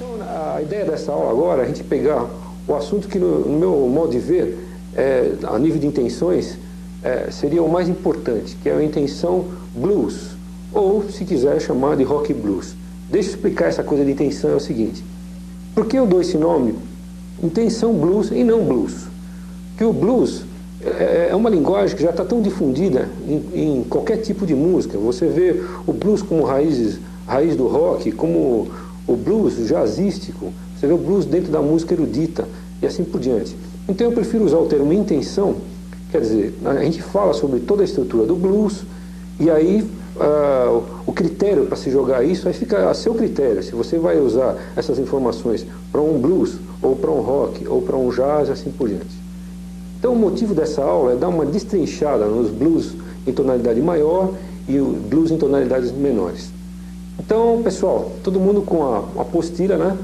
Então, a ideia dessa aula agora é a gente pegar o assunto que, no meu modo de ver, a nível de intenções, seria o mais importante, que é a intenção blues, ou, se quiser, chamar de rock blues. Deixa eu explicar essa coisa de intenção, é o seguinte. Por que eu dou esse nome, intenção blues, e não blues? Porque o blues é uma linguagem que já está tão difundida em qualquer tipo de música. Você vê o blues como raiz do rock, como o blues jazzístico, você vê o blues dentro da música erudita, e assim por diante. Então eu prefiro usar o termo intenção, quer dizer, a gente fala sobre toda a estrutura do blues, e aí o critério para se jogar isso, aí fica a seu critério, se você vai usar essas informações para um blues, ou para um rock, ou para um jazz, e assim por diante. Então o motivo dessa aula é dar uma destrinchada nos blues em tonalidade maior e o blues em tonalidades menores. Então, pessoal, todo mundo com a apostila, né?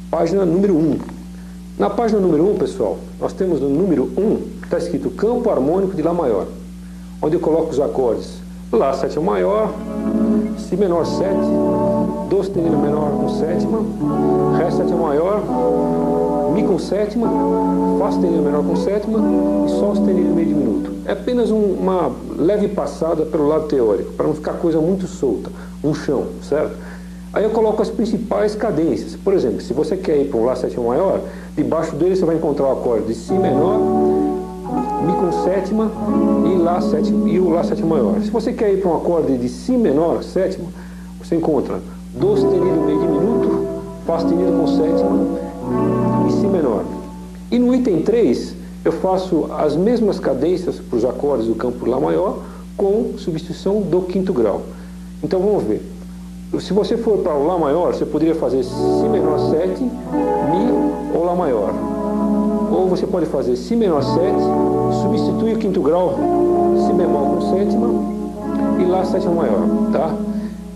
Página número 1. Na página número 1, pessoal, nós temos no número 1, está escrito campo harmônico de Lá maior, onde eu coloco os acordes Lá sétima maior, Si menor 7, Do sustenido menor com sétima, Ré sétima maior, Mi com sétima, Fá sustenido menor com sétima e Sol sustenido meio diminuto. É apenas uma leve passada pelo lado teórico, para não ficar coisa muito solta, um chão, certo? Aí eu coloco as principais cadências. Por exemplo, se você quer ir para um Lá sétima maior, debaixo dele você vai encontrar o acorde de Si menor, Mi com sétima e o Lá sétima maior. Se você quer ir para um acorde de Si menor, sétima, você encontra Do sustenido meio diminuto, Fá sustenido com sétima e Si menor. E no item 3, eu faço as mesmas cadências para os acordes do campo Lá maior, com substituição do quinto grau. Então vamos ver. Se você for para o Lá maior, você poderia fazer Si menor 7, Mi ou Lá maior. Ou você pode fazer Si menor 7, substituir o quinto grau, Si bemol com sétima e Lá sétima maior, tá?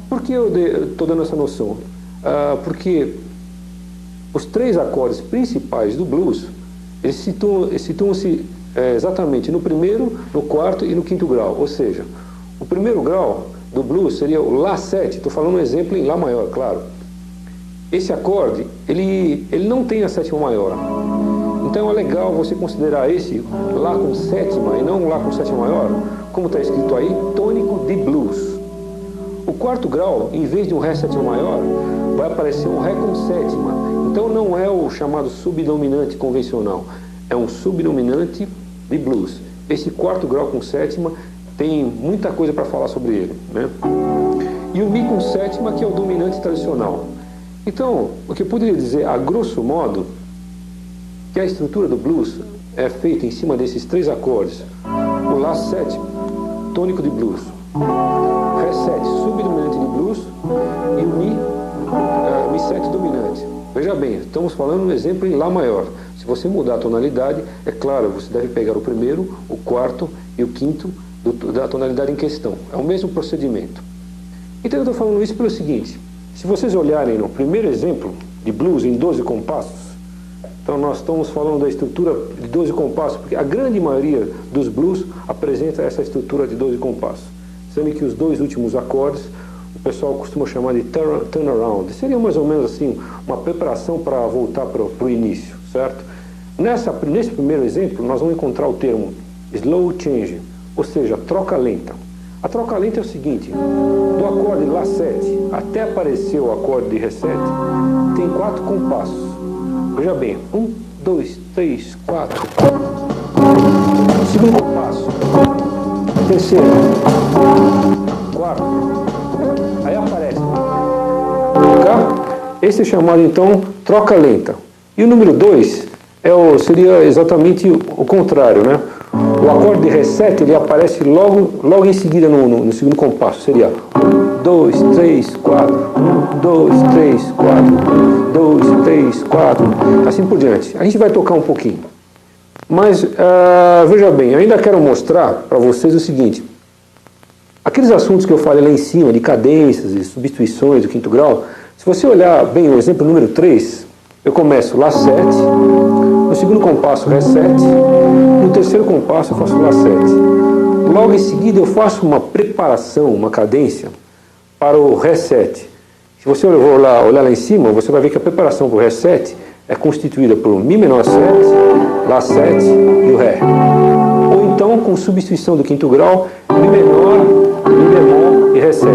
Por que eu estou dando essa noção? Porque os três acordes principais do blues, eles situam-se exatamente no primeiro, no quarto e no quinto grau. Ou seja, o primeiro grau do blues seria o Lá 7, estou falando um exemplo em Lá maior, claro. Esse acorde, ele não tem a sétima maior. Então é legal você considerar esse Lá com sétima e não Lá com sétima maior, como está escrito aí, tônico de blues. O quarto grau, em vez de um Ré sétima maior, vai aparecer um Ré com sétima. Então não é o chamado subdominante convencional, é um subdominante de blues. Esse quarto grau com sétima tem muita coisa para falar sobre ele, né? E o Mi com sétima, que é o dominante tradicional. Então, o que eu poderia dizer, a grosso modo, que a estrutura do blues é feita em cima desses três acordes. O Lá 7, tônico de blues, Ré 7, subdominante de blues, e o Mi 7 dominante. Veja bem, estamos falando um exemplo em Lá maior. Se você mudar a tonalidade, é claro, você deve pegar o primeiro, o quarto e o quinto da tonalidade em questão. É o mesmo procedimento. Então eu estou falando isso pelo seguinte: se vocês olharem no primeiro exemplo de blues em 12 compassos, então nós estamos falando da estrutura de 12 compassos, porque a grande maioria dos blues apresenta essa estrutura de 12 compassos, sendo que os dois últimos acordes o pessoal costuma chamar de turnaround. Seria mais ou menos assim uma preparação para voltar para o início, certo? Nesse primeiro exemplo nós vamos encontrar o termo slow change, ou seja, troca lenta. A troca lenta é o seguinte: do acorde Lá 7 até aparecer o acorde de Ré 7, tem 4 compassos. Veja bem, 1, 2, 3, 4. Segundo compasso, terceiro, quarto, aí aparece. Esse é chamado então troca lenta. E o número 2 seria exatamente o contrário, né? O acorde de Ré 7 ele aparece logo em seguida no segundo compasso. Seria 1, 2, 3, 4, 1, 2, 3, 4, 1, 2, 3, 4, assim por diante. A gente vai tocar um pouquinho. Mas, veja bem, eu ainda quero mostrar para vocês o seguinte: aqueles assuntos que eu falei lá em cima, de cadências e substituições do quinto grau, se você olhar bem o exemplo número 3, eu começo Lá 7, no segundo compasso Ré 7, no terceiro compasso eu faço Lá 7. Logo em seguida eu faço uma preparação, uma cadência para o Ré 7. Se você olhar lá em cima, você vai ver que a preparação para o Ré 7 é constituída por Mi menor 7, Lá 7 e o Ré. Ou então, com substituição do quinto grau, Mi menor, Mi bemol e Ré 7.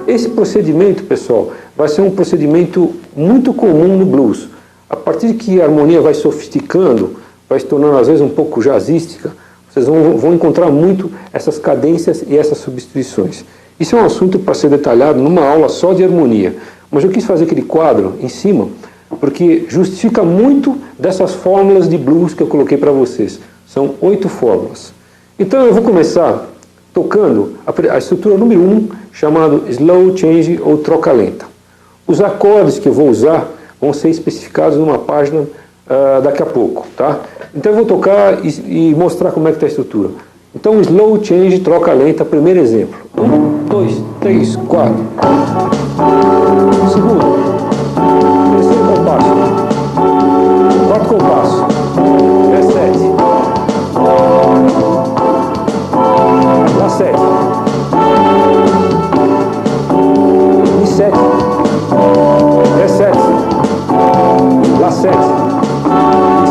Esse procedimento, pessoal, vai ser um procedimento muito comum no blues. A partir que a harmonia vai sofisticando, vai se tornando às vezes um pouco jazzística, vocês vão encontrar muito essas cadências e essas substituições. Isso é um assunto para ser detalhado numa aula só de harmonia. Mas eu quis fazer aquele quadro em cima, porque justifica muito dessas fórmulas de blues que eu coloquei para vocês. São 8 fórmulas. Então eu vou começar tocando a estrutura número 1, chamado Slow Change ou troca lenta. Os acordes que eu vou usar vão ser especificados numa página daqui a pouco, tá? Então eu vou tocar e mostrar como é que está a estrutura. Então, Slow Change, troca lenta, primeiro exemplo. 1, 2, 3, 4. Segundo. Terceiro compasso. Quarto compasso. Ré 7. Lá 7. Mi 7. Ré 7. Lá 7. Mi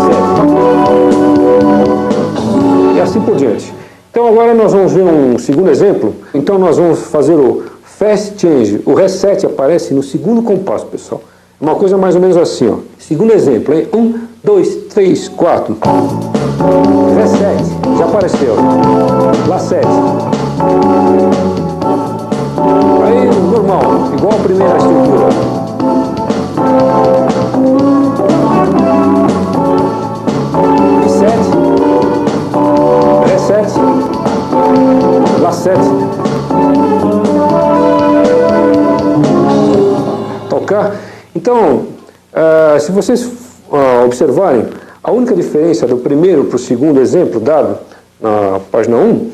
7. E assim por diante. Então agora nós vamos ver um segundo exemplo. Então nós vamos fazer o Fast Change. O Ré 7 aparece no segundo compasso, pessoal. Uma coisa mais ou menos assim, ó. Segundo exemplo, hein? 1, 2, 3, 4. Ré 7, já apareceu. Lá 7. Aí, normal, igual a primeira estrutura. Mi 7. Ré 7. Lá 7. Tocar. Então, se vocês observarem, a única diferença do primeiro para o segundo exemplo dado na página 1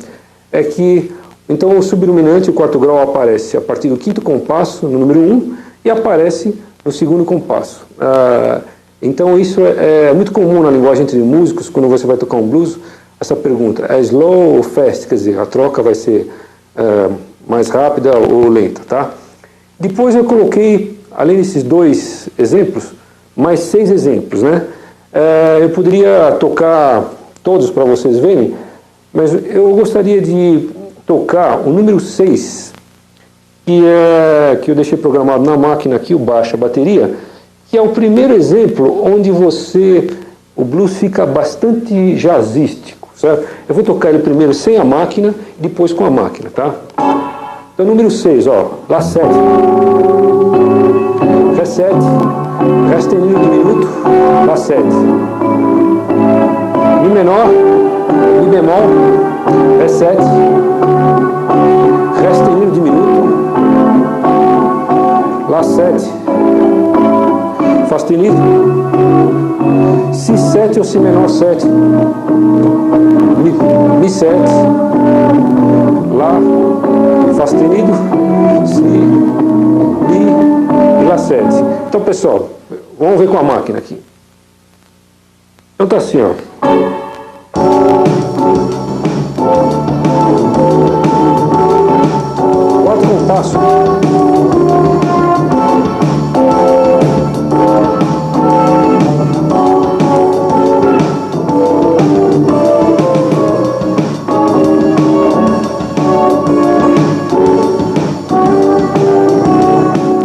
é que então o subdominante, o quarto grau, aparece a partir do quinto compasso, no número 1, e aparece no segundo compasso. Então isso é muito comum na linguagem entre músicos, quando você vai tocar um blues, essa pergunta, é slow ou fast? Quer dizer, a troca vai ser mais rápida ou lenta, tá? Depois eu coloquei, além desses 2 exemplos, mais 6 exemplos, né? Eu poderia tocar todos para vocês verem, mas eu gostaria de tocar o número 6, que eu deixei programado na máquina aqui, o baixo, a bateria, que é o primeiro exemplo onde o blues fica bastante jazzístico, certo? Eu vou tocar ele primeiro sem a máquina e depois com a máquina, tá? Então, número 6, ó, Lá 7, Ré 7, Ré sustenido diminuto, Lá 7, Mi menor, Mi bemol, Ré 7, Ré sustenido diminuto, Lá 7, Fá sustenido, Si 7 ou Si menor 7, Mi 7, Lá, Fá sustenido, Si, Mi e Lá 7. Então, pessoal, vamos ver com a máquina aqui. Então tá assim, ó. Quarto compasso.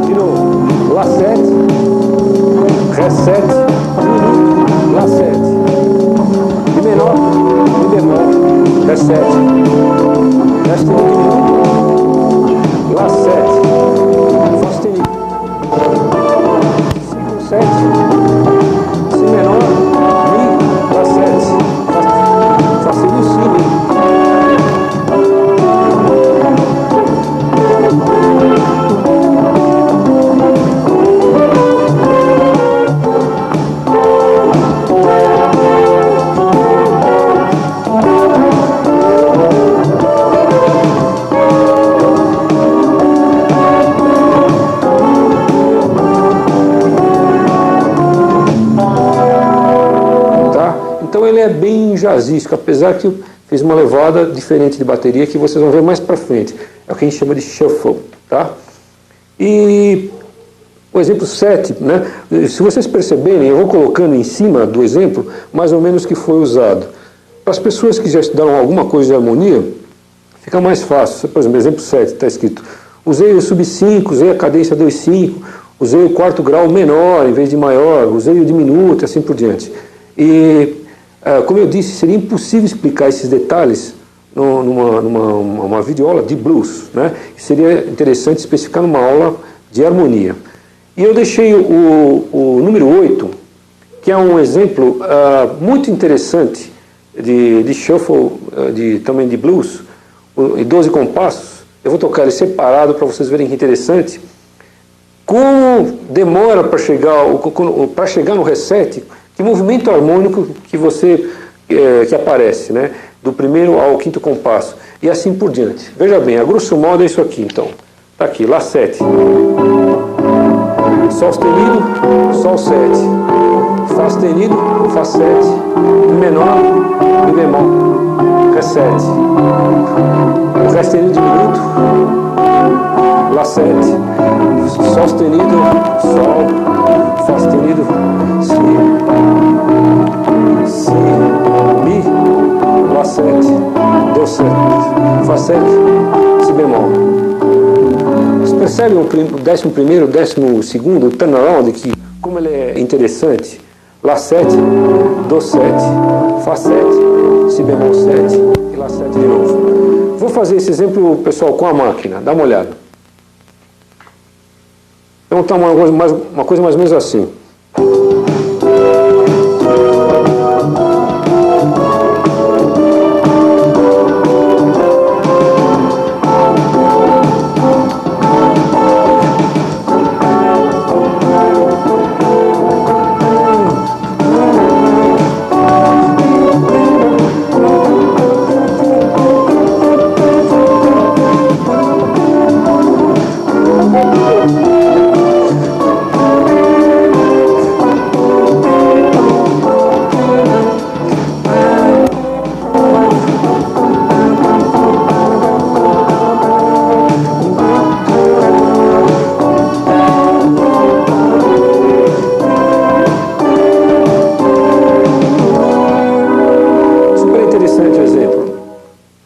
De novo, Lá 7, Ré 7, Lá 7, Mi menor, Mi bemol, Ré 7, Ré sustenido, Lá 7, Fá sustenido, Si com 7, Si menor, Mi, Lá 7, Fá sustenido, Si, Mi. Então ele é bem jazzístico, apesar que eu fiz uma levada diferente de bateria que vocês vão ver mais pra frente. É o que a gente chama de shuffle, tá? E o exemplo 7, né? Se vocês perceberem, eu vou colocando em cima do exemplo mais ou menos o que foi usado. Para as pessoas que já estudaram alguma coisa de harmonia, fica mais fácil. Por exemplo, exemplo 7, está escrito: usei o sub 5, usei a cadência 2/5, usei o quarto grau menor em vez de maior, usei o diminuto e assim por diante. E, como eu disse, seria impossível explicar esses detalhes numa videoaula de blues, né? Seria interessante especificar numa aula de harmonia. E eu deixei o número 8, que é um exemplo muito interessante de shuffle, também de blues, e 12 compassos. Eu vou tocar ele separado para vocês verem que interessante. Como demora para chegar no reset, que movimento harmônico que aparece, né? Do primeiro ao quinto compasso, e assim por diante. Veja bem, a grosso modo é isso aqui, então. Está aqui, Lá 7. Sol sustenido, Sol 7. Fá sustenido, Fá 7. Mi menor, Mi bemol, Ré 7. Ré sustenido diminuto, Lá 7. Sol sustenido, Sol. Fá sustenido, Si. Si, Mi, Lá 7. Dó 7. Fá 7, Si bemol. Vocês percebem o 11º, o 12º, o turnaround, que como ele é interessante? Lá 7, Dó 7, Fá 7, Si bemol 7 e Lá 7 de novo. Vou fazer esse exemplo, pessoal, com a máquina. Dá uma olhada. Então tá uma coisa mais ou menos assim.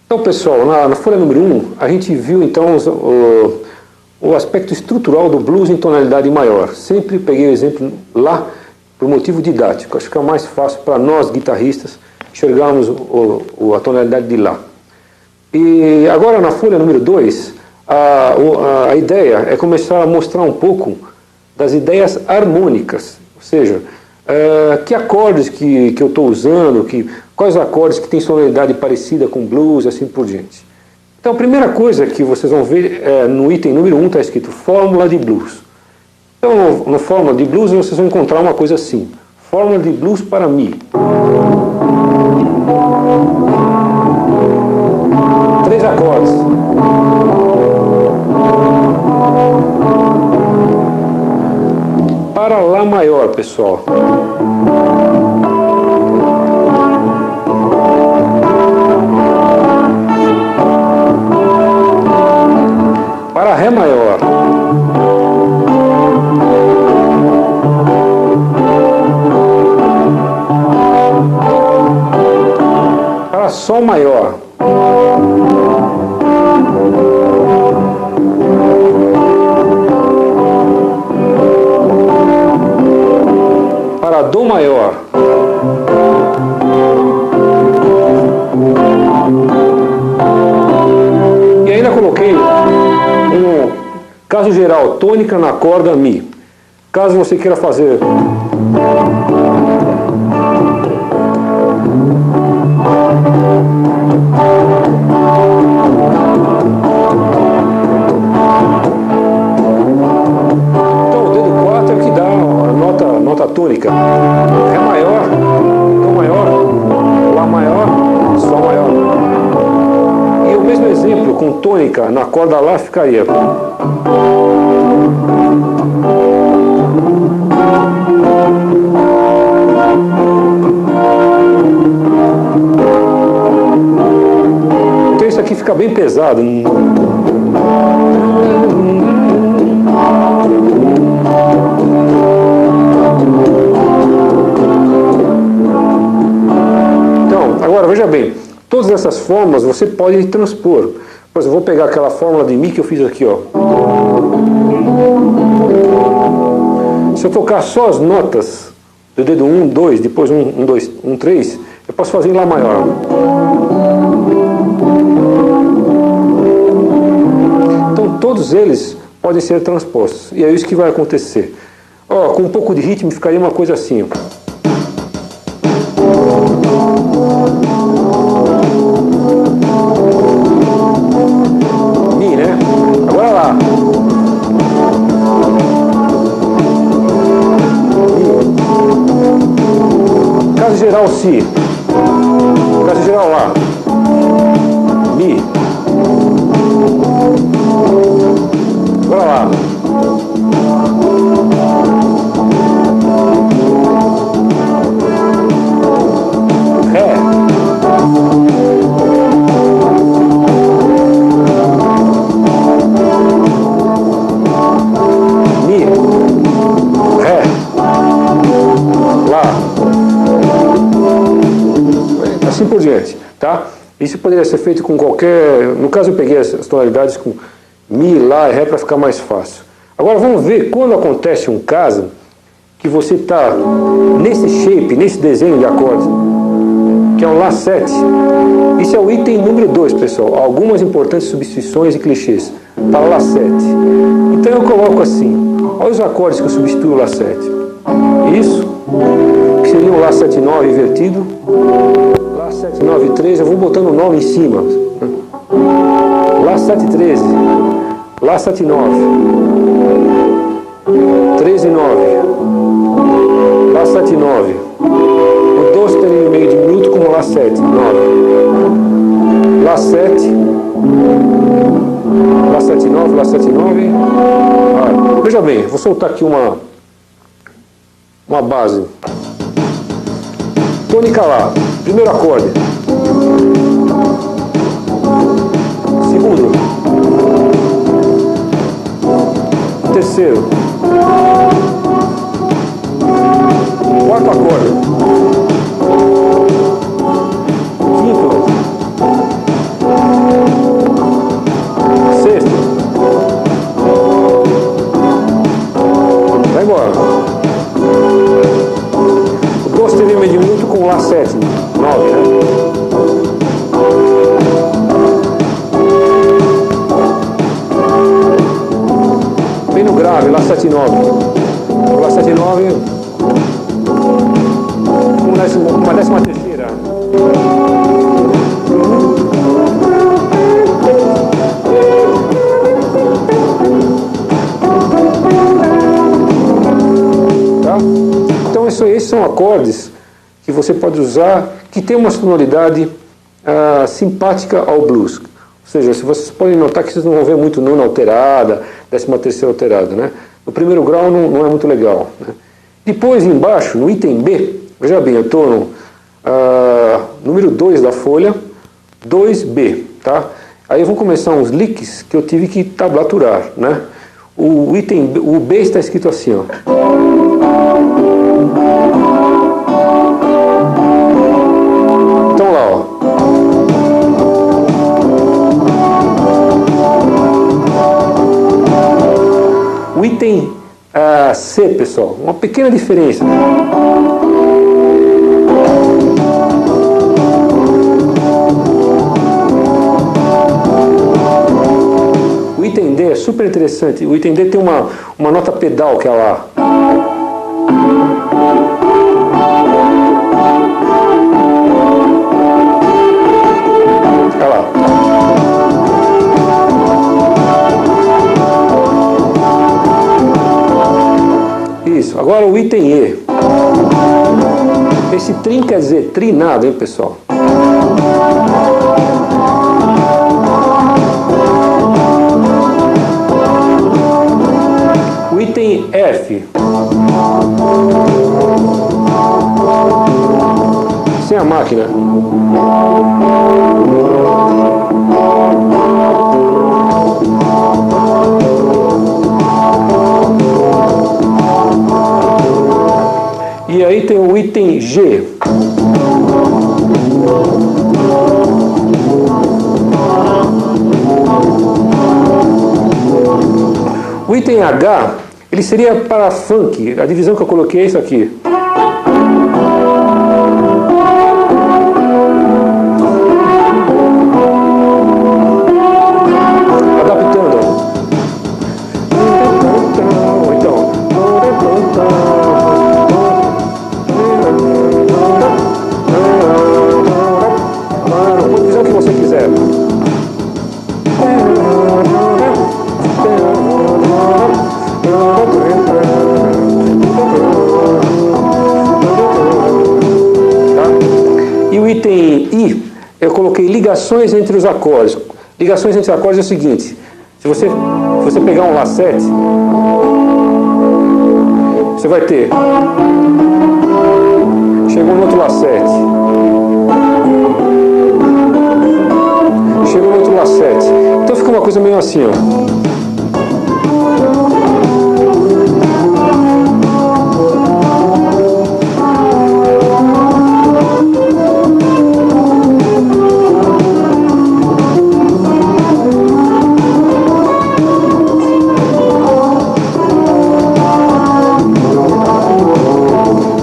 Então, pessoal, na folha número 1, a gente viu então o aspecto estrutural do blues em tonalidade maior. Sempre peguei o exemplo Lá por motivo didático. Acho que é mais fácil para nós, guitarristas, enxergarmos a tonalidade de Lá. E agora, na folha número 2, a ideia é começar a mostrar um pouco das ideias harmônicas, ou seja, que acordes que eu estou usando, quais acordes que têm sonoridade parecida com blues e assim por diante. Então a primeira coisa que vocês vão ver no item número 1 está escrito Fórmula de Blues. Então no Fórmula de Blues vocês vão encontrar uma coisa assim: Fórmula de Blues para Mi. 3 acordes. Para Lá maior, pessoal. Para Ré maior. Para Sol maior. Para Dó maior. E ainda coloquei um caso geral, tônica na corda Mi. Caso você queira fazer então o dedo 4 é o que dá a nota tônica. Ré maior, Dó maior, Lá maior, Sol maior. E o mesmo exemplo com tônica na corda Lá ficaria. Então isso aqui fica bem pesado. Veja bem, todas essas fórmulas você pode transpor. Por exemplo, eu vou pegar aquela fórmula de Mi que eu fiz aqui, ó. Se eu tocar só as notas do dedo 1, 2, depois 1, 2, 1, 3, eu posso fazer em Lá maior. Então todos eles podem ser transpostos. E é isso que vai acontecer. Ó, com um pouco de ritmo ficaria uma coisa assim, ó. Mi, né? Agora lá. Mi. Caso geral, Si. Caso geral, Lá. Mi. Agora lá. Ré. Mi. Ré. Lá. Assim por diante, tá? Isso poderia ser feito com qualquer... No caso eu peguei as tonalidades com Mi, Lá e Ré para ficar mais fácil. Agora vamos ver quando acontece um caso que você está nesse shape, nesse desenho de acorde, que é um Lá 7. Isso é o item número 2, pessoal. Algumas importantes substituições e clichês para Lá 7. Então eu coloco assim. Olha os acordes que eu substituo o Lá 7. Isso, que seria um Lá 7/9 invertido. Lá 7/9/13, eu vou botando o nome em cima. Lá 7/13. Lá 7/9. 13/9. Lá 7/9. O 12 tem meio diminuto como Lá 7/9. Lá 7. Lá 7/9. Lá 7/9. Ah, veja bem, vou soltar aqui uma base. Tônica Lá. Primeiro acorde. Segundo. Terceiro. Quarto acorde. Quinto. Sexto. Vai embora. O 12 teve meio diminuto com Lá 7, 9, né? Bem no grave, Lá 7/9. Lá 7/9. Uma 13ª. Tá? Então esses são acordes que você pode usar, que tem uma sonoridade simpática ao blues. Ou seja, se vocês podem notar que vocês não vão ver muito nona alterada, 13ª alterada, né? No primeiro grau não é muito legal, né? Depois, embaixo, no item B, veja bem, eu estou no número 2 da folha, 2B, tá? Aí vão começar uns licks que eu tive que tablaturar, né? O B está escrito assim, ó. Então lá, ó. O item C, pessoal, uma pequena diferença. O item D é super interessante. O item D tem uma nota pedal que é lá. Olha lá. Isso. Agora o item E. Esse trim quer dizer trinado, hein, pessoal? O item F. Sem a máquina. E aí tem o item G. O item H, ele seria para funk. A divisão que eu coloquei é isso aqui. Item I, eu coloquei ligações entre os acordes. Ligações entre os acordes é o seguinte: se você pegar um Lá7, você vai ter, chegou no outro Lá7, chegou no outro Lá7, então fica uma coisa meio assim, ó.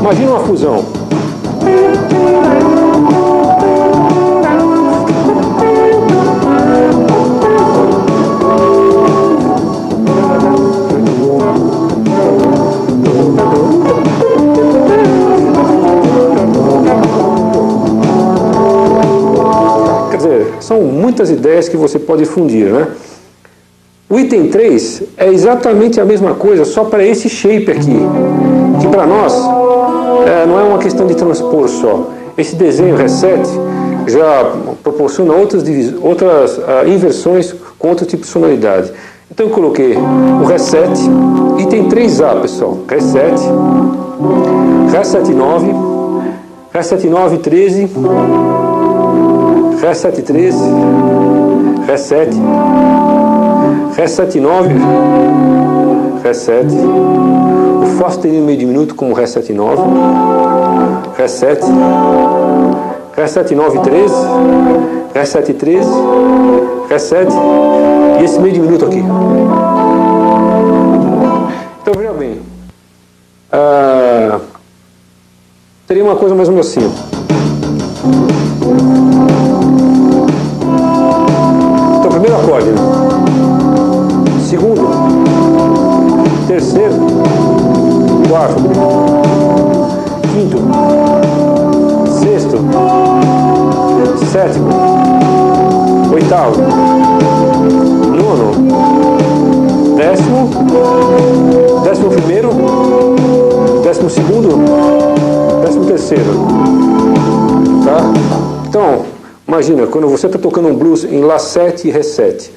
Imagina uma fusão. Quer dizer, são muitas ideias que você pode fundir, né? O item 3 é exatamente a mesma coisa, só para esse shape aqui, que para nós não é uma questão de transpor só. Esse desenho reset já proporciona outras inversões com outro tipo de sonoridade. Então eu coloquei o reset, item 3A, pessoal. Reset, reset 9, reset 9 13, reset 13, reset, reset 9, reset. O faster no meio diminuto como reset 9, reset, reset 9 13, reset 13, reset e esse meio diminuto aqui. Então veja bem, teria uma coisa mais ou menos assim. Então primeiro acorde, né? Segundo, terceiro, quarto, quinto, sexto, sétimo, oitavo, nono, décimo, décimo primeiro, décimo segundo, décimo terceiro, tá? Então, imagina, quando você está tocando um blues em Lá7 e Ré7,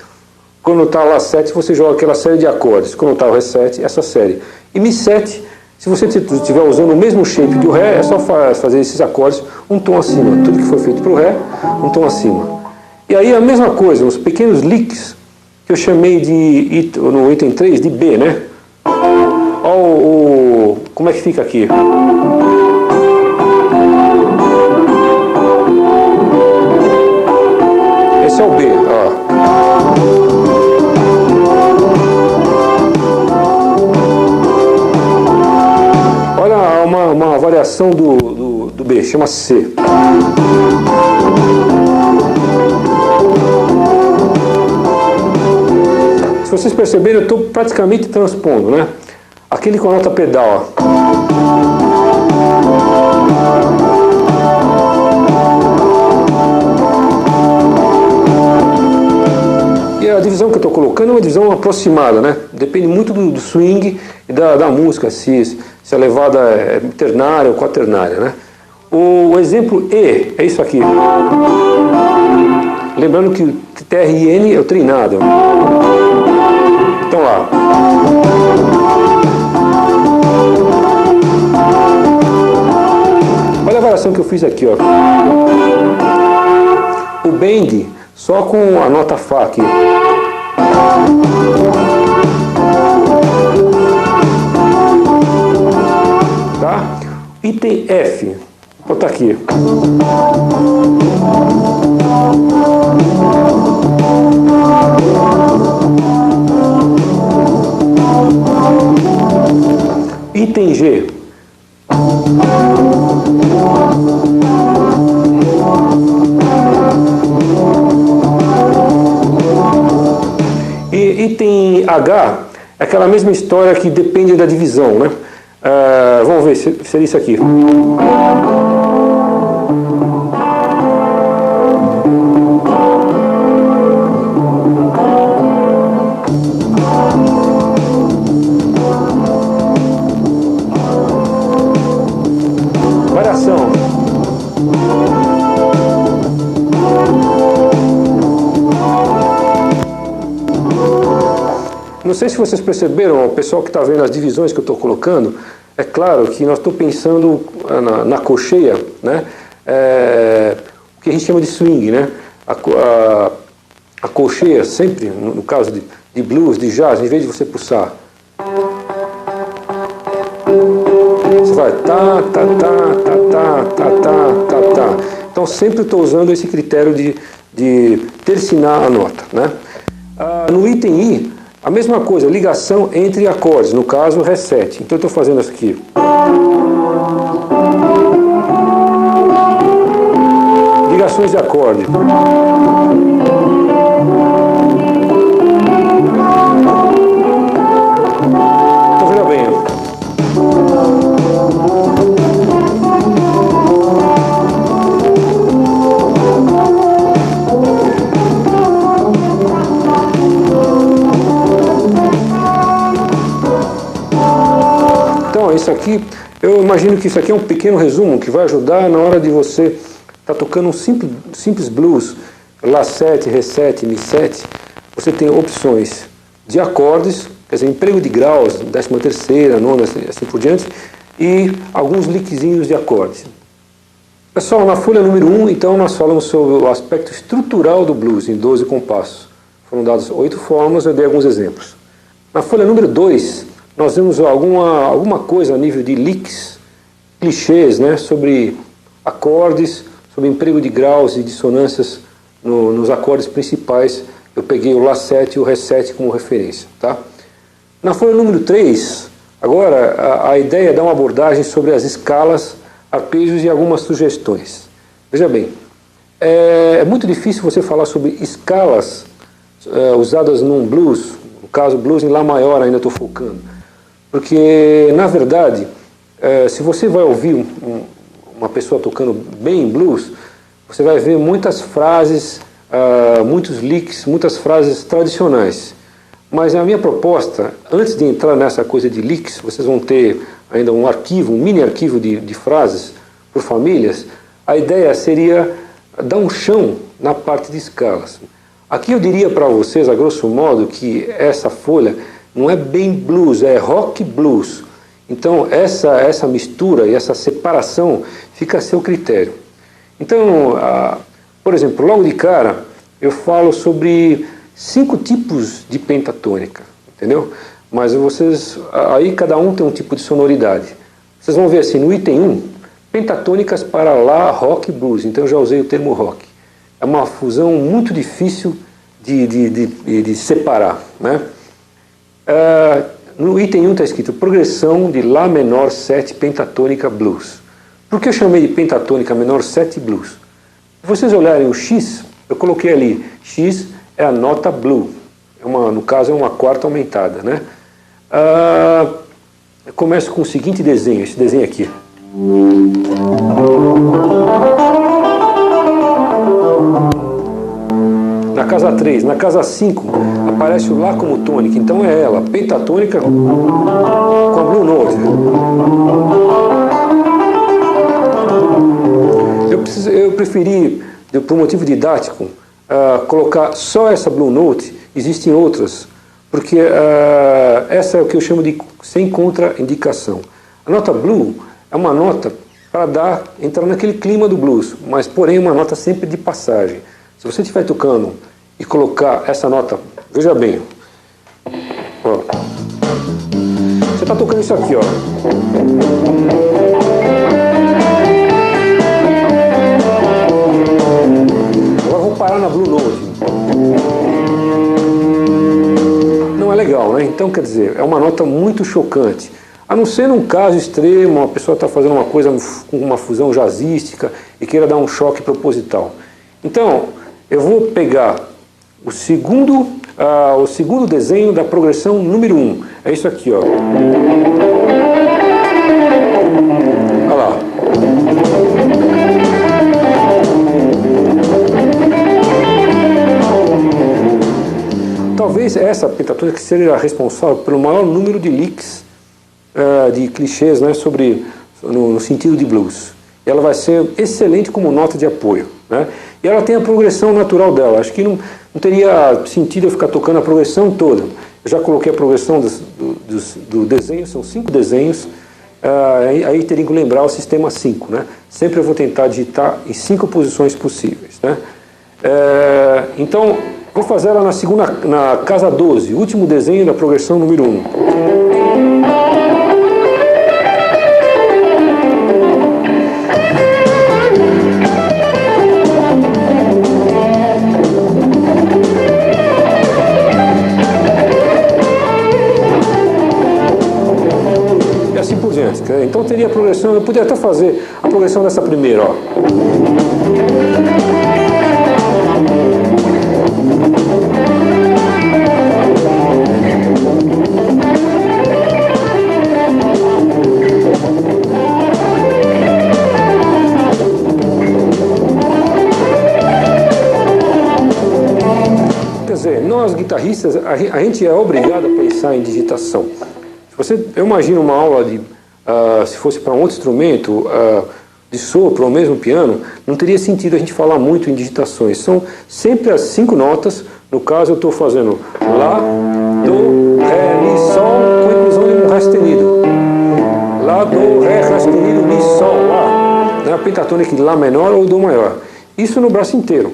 quando está Lá7 você joga aquela série de acordes, quando está o Ré7, essa série. E Mi7, se você estiver usando o mesmo shape do Ré, é só fazer esses acordes um tom acima. Tudo que foi feito para o Ré, um tom acima. E aí a mesma coisa, uns pequenos licks, que eu chamei no item 3 de B, né? Olha como é que fica aqui. Esse é o B, ó. Uma variação do B, chama C. Se vocês perceberem, eu estou praticamente transpondo, né? Aquele com a nota pedal, ó. E a divisão que eu estou colocando é uma divisão aproximada, né? Depende muito do swing e da música, se a levada é ternária ou quaternária, né? O exemplo E é isso aqui. Lembrando que o TRN é o trinado. Então lá. Olha a variação que eu fiz aqui, ó. O bend só com a nota Fá aqui. Tá? Item F. Vou botar aqui. item G. E item H é aquela mesma história que depende da divisão, né? Vamos ver se seria isso aqui. Variação. Não sei se vocês perceberam, o pessoal que está vendo as divisões que eu estou colocando, é claro que nós estou pensando na colcheia, né? O que a gente chama de swing, né? A colcheia sempre, no caso de blues, de jazz, em vez de você pulsar, você vai tá, tá, tá, tá, tá, tá, tá, tá, tá. Então sempre estou usando esse critério de tercinar a nota, né? No item I, a mesma coisa, ligação entre acordes, no caso reset. Então eu estou fazendo isso aqui. Ligações de acorde. Então veja bem. Então, isso aqui, eu imagino que isso aqui é um pequeno resumo que vai ajudar na hora de você estar tocando um simples blues, Lá7, Ré7, Mi7. Você tem opções de acordes, quer dizer, emprego de graus, 13ª, nona, assim por diante, e alguns lickzinhos de acordes. Pessoal, na folha número 1, então, nós falamos sobre o aspecto estrutural do blues em 12 compassos. Foram dadas 8 formas, eu dei alguns exemplos. Na folha número 2, nós vemos alguma coisa a nível de licks, clichês, né, sobre acordes, sobre emprego de graus e dissonâncias nos acordes principais. Eu peguei o Lá7 e o Ré7 como referência. Tá? Na folha número 3, agora a ideia é dar uma abordagem sobre as escalas, arpejos e algumas sugestões. Veja bem, é muito difícil você falar sobre escalas usadas num blues, no caso blues em Lá maior ainda estou focando, porque na verdade, se você vai ouvir uma pessoa tocando bem blues, você vai ver muitas frases, muitos licks, muitas frases tradicionais. Mas a minha proposta, antes de entrar nessa coisa de licks, vocês vão ter ainda um arquivo, um mini arquivo de frases por famílias. A ideia seria dar um chão na parte de escalas. Aqui eu diria para vocês, a grosso modo, que essa folha não é bem blues, é rock blues. Então essa mistura e essa separação fica a seu critério. Então, por exemplo, logo de cara, eu falo sobre 5 tipos de pentatônica, entendeu? Mas aí cada um tem um tipo de sonoridade. Vocês vão ver assim, no item 1, pentatônicas para Lá, rock blues. Então eu já usei o termo rock. É uma fusão muito difícil de separar, né? No item 1 está escrito progressão de Lá menor 7 pentatônica blues. Por que eu chamei de pentatônica menor 7 blues? Se vocês olharem o X, eu coloquei ali, X é a nota blue, no caso é uma quarta aumentada, né? Eu começo com o seguinte desenho, esse desenho aqui. Na casa 3, na casa 5, aparece o Lá como tônica, então é ela, pentatônica com a Blue Note. Eu preferi, por motivo didático, colocar só essa Blue Note. Existem outras, porque essa é o que eu chamo de sem contraindicação. A nota Blue é uma nota para entrar naquele clima do blues, mas porém uma nota sempre de passagem. Se você estiver tocando e colocar essa nota, veja bem, ó, você está tocando isso aqui, ó. Agora vou parar na Blue Note. Não é legal, né? Então, quer dizer, é uma nota muito chocante. A não ser num caso extremo, a pessoa está fazendo uma coisa com uma fusão jazzística e queira dar um choque proposital. Então, eu vou pegar o segundo desenho da progressão número 1. É isso aqui, ó. Olha lá. Talvez essa pentatônica seja responsável pelo maior número de leaks, de clichês, né, no sentido de blues. Ela vai ser excelente como nota de apoio, né? E ela tem a progressão natural dela. Acho que não teria sentido eu ficar tocando a progressão toda. Eu já coloquei a progressão do desenho, são 5 desenhos. Aí teria que lembrar o sistema 5, né? Sempre eu vou tentar digitar em 5 posições possíveis, né? Então, vou fazer ela na casa 12, último desenho da progressão número 1. E assim por diante. Então teria a progressão, eu poderia até fazer a progressão dessa primeira, ó. Quer dizer, nós guitarristas, a gente é obrigado a pensar em digitação. Eu imagino uma aula se fosse para um outro instrumento, de sopro ou mesmo piano, não teria sentido a gente falar muito em digitações. São sempre as 5 notas. No caso, eu estou fazendo Lá, Do, Ré, Mi, Sol, com inclusão de um Ré sustenido. Lá, Do, Ré, Ré sustenido, Mi, Sol, Lá. A pentatônica de Lá menor ou Do maior. Isso no braço inteiro.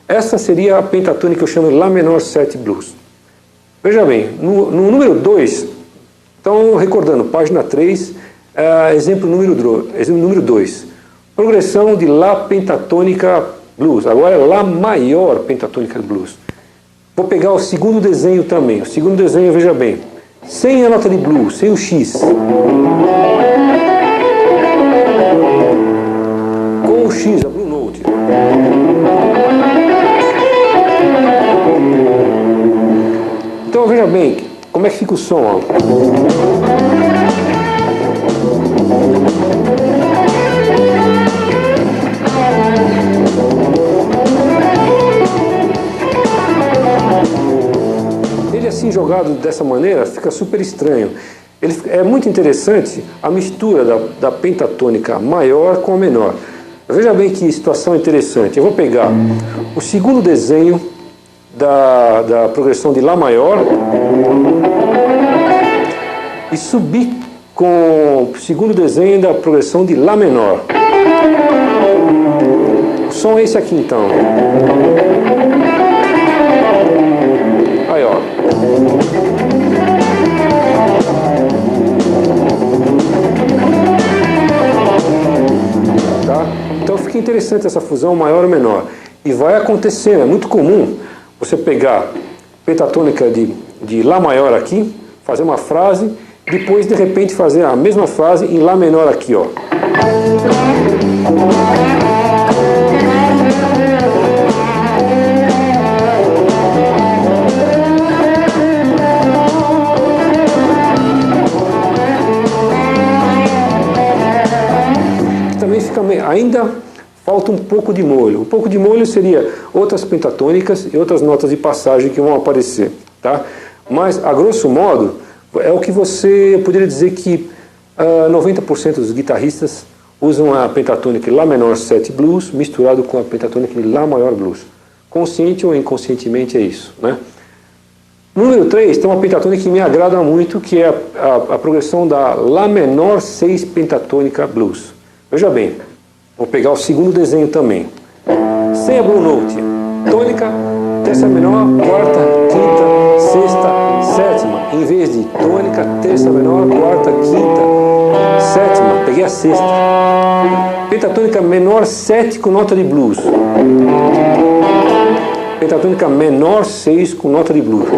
Essa seria a pentatônica que eu chamo de Lá menor 7 blues. Veja bem, no número 2, então recordando, página 3, exemplo número 2. Progressão de Lá pentatônica blues. Agora é Lá maior pentatônica blues. Vou pegar o segundo desenho também. O segundo desenho, veja bem, sem a nota de blues, sem o X. Com o X, a Blue Note. Então veja bem, como é que fica o som, ó. Ele assim jogado dessa maneira fica super estranho. É muito interessante a mistura da pentatônica maior com a menor. Veja bem que situação interessante. Eu vou pegar o segundo desenho da progressão de Lá maior e subir com o segundo desenho da progressão de Lá menor. O som é esse aqui então. Aí, ó. Tá? Então fica interessante essa fusão maior e menor. E vai acontecer, é muito comum você pegar pentatônica de Lá maior aqui, fazer uma frase, depois de repente fazer a mesma frase em Lá menor aqui, ó. Também fica ainda falta um pouco de molho. Um pouco de molho seria outras pentatônicas e outras notas de passagem que vão aparecer, tá? Mas, a grosso modo, é o que eu poderia dizer que 90% dos guitarristas usam a pentatônica Lá menor 7 blues misturado com a pentatônica de Lá maior blues. Consciente ou inconscientemente é isso, né? Número 3 tem uma pentatônica que me agrada muito, que é a progressão da Lá menor 6 pentatônica blues. Veja bem, vou pegar o segundo desenho também. Sem a Blue Note. Tônica, terça menor, quarta, quinta, sexta, sétima. Em vez de tônica, terça menor, quarta, quinta, sétima. Peguei a sexta. Pentatônica menor 7 com nota de blues. Pentatônica menor 6 com nota de blues.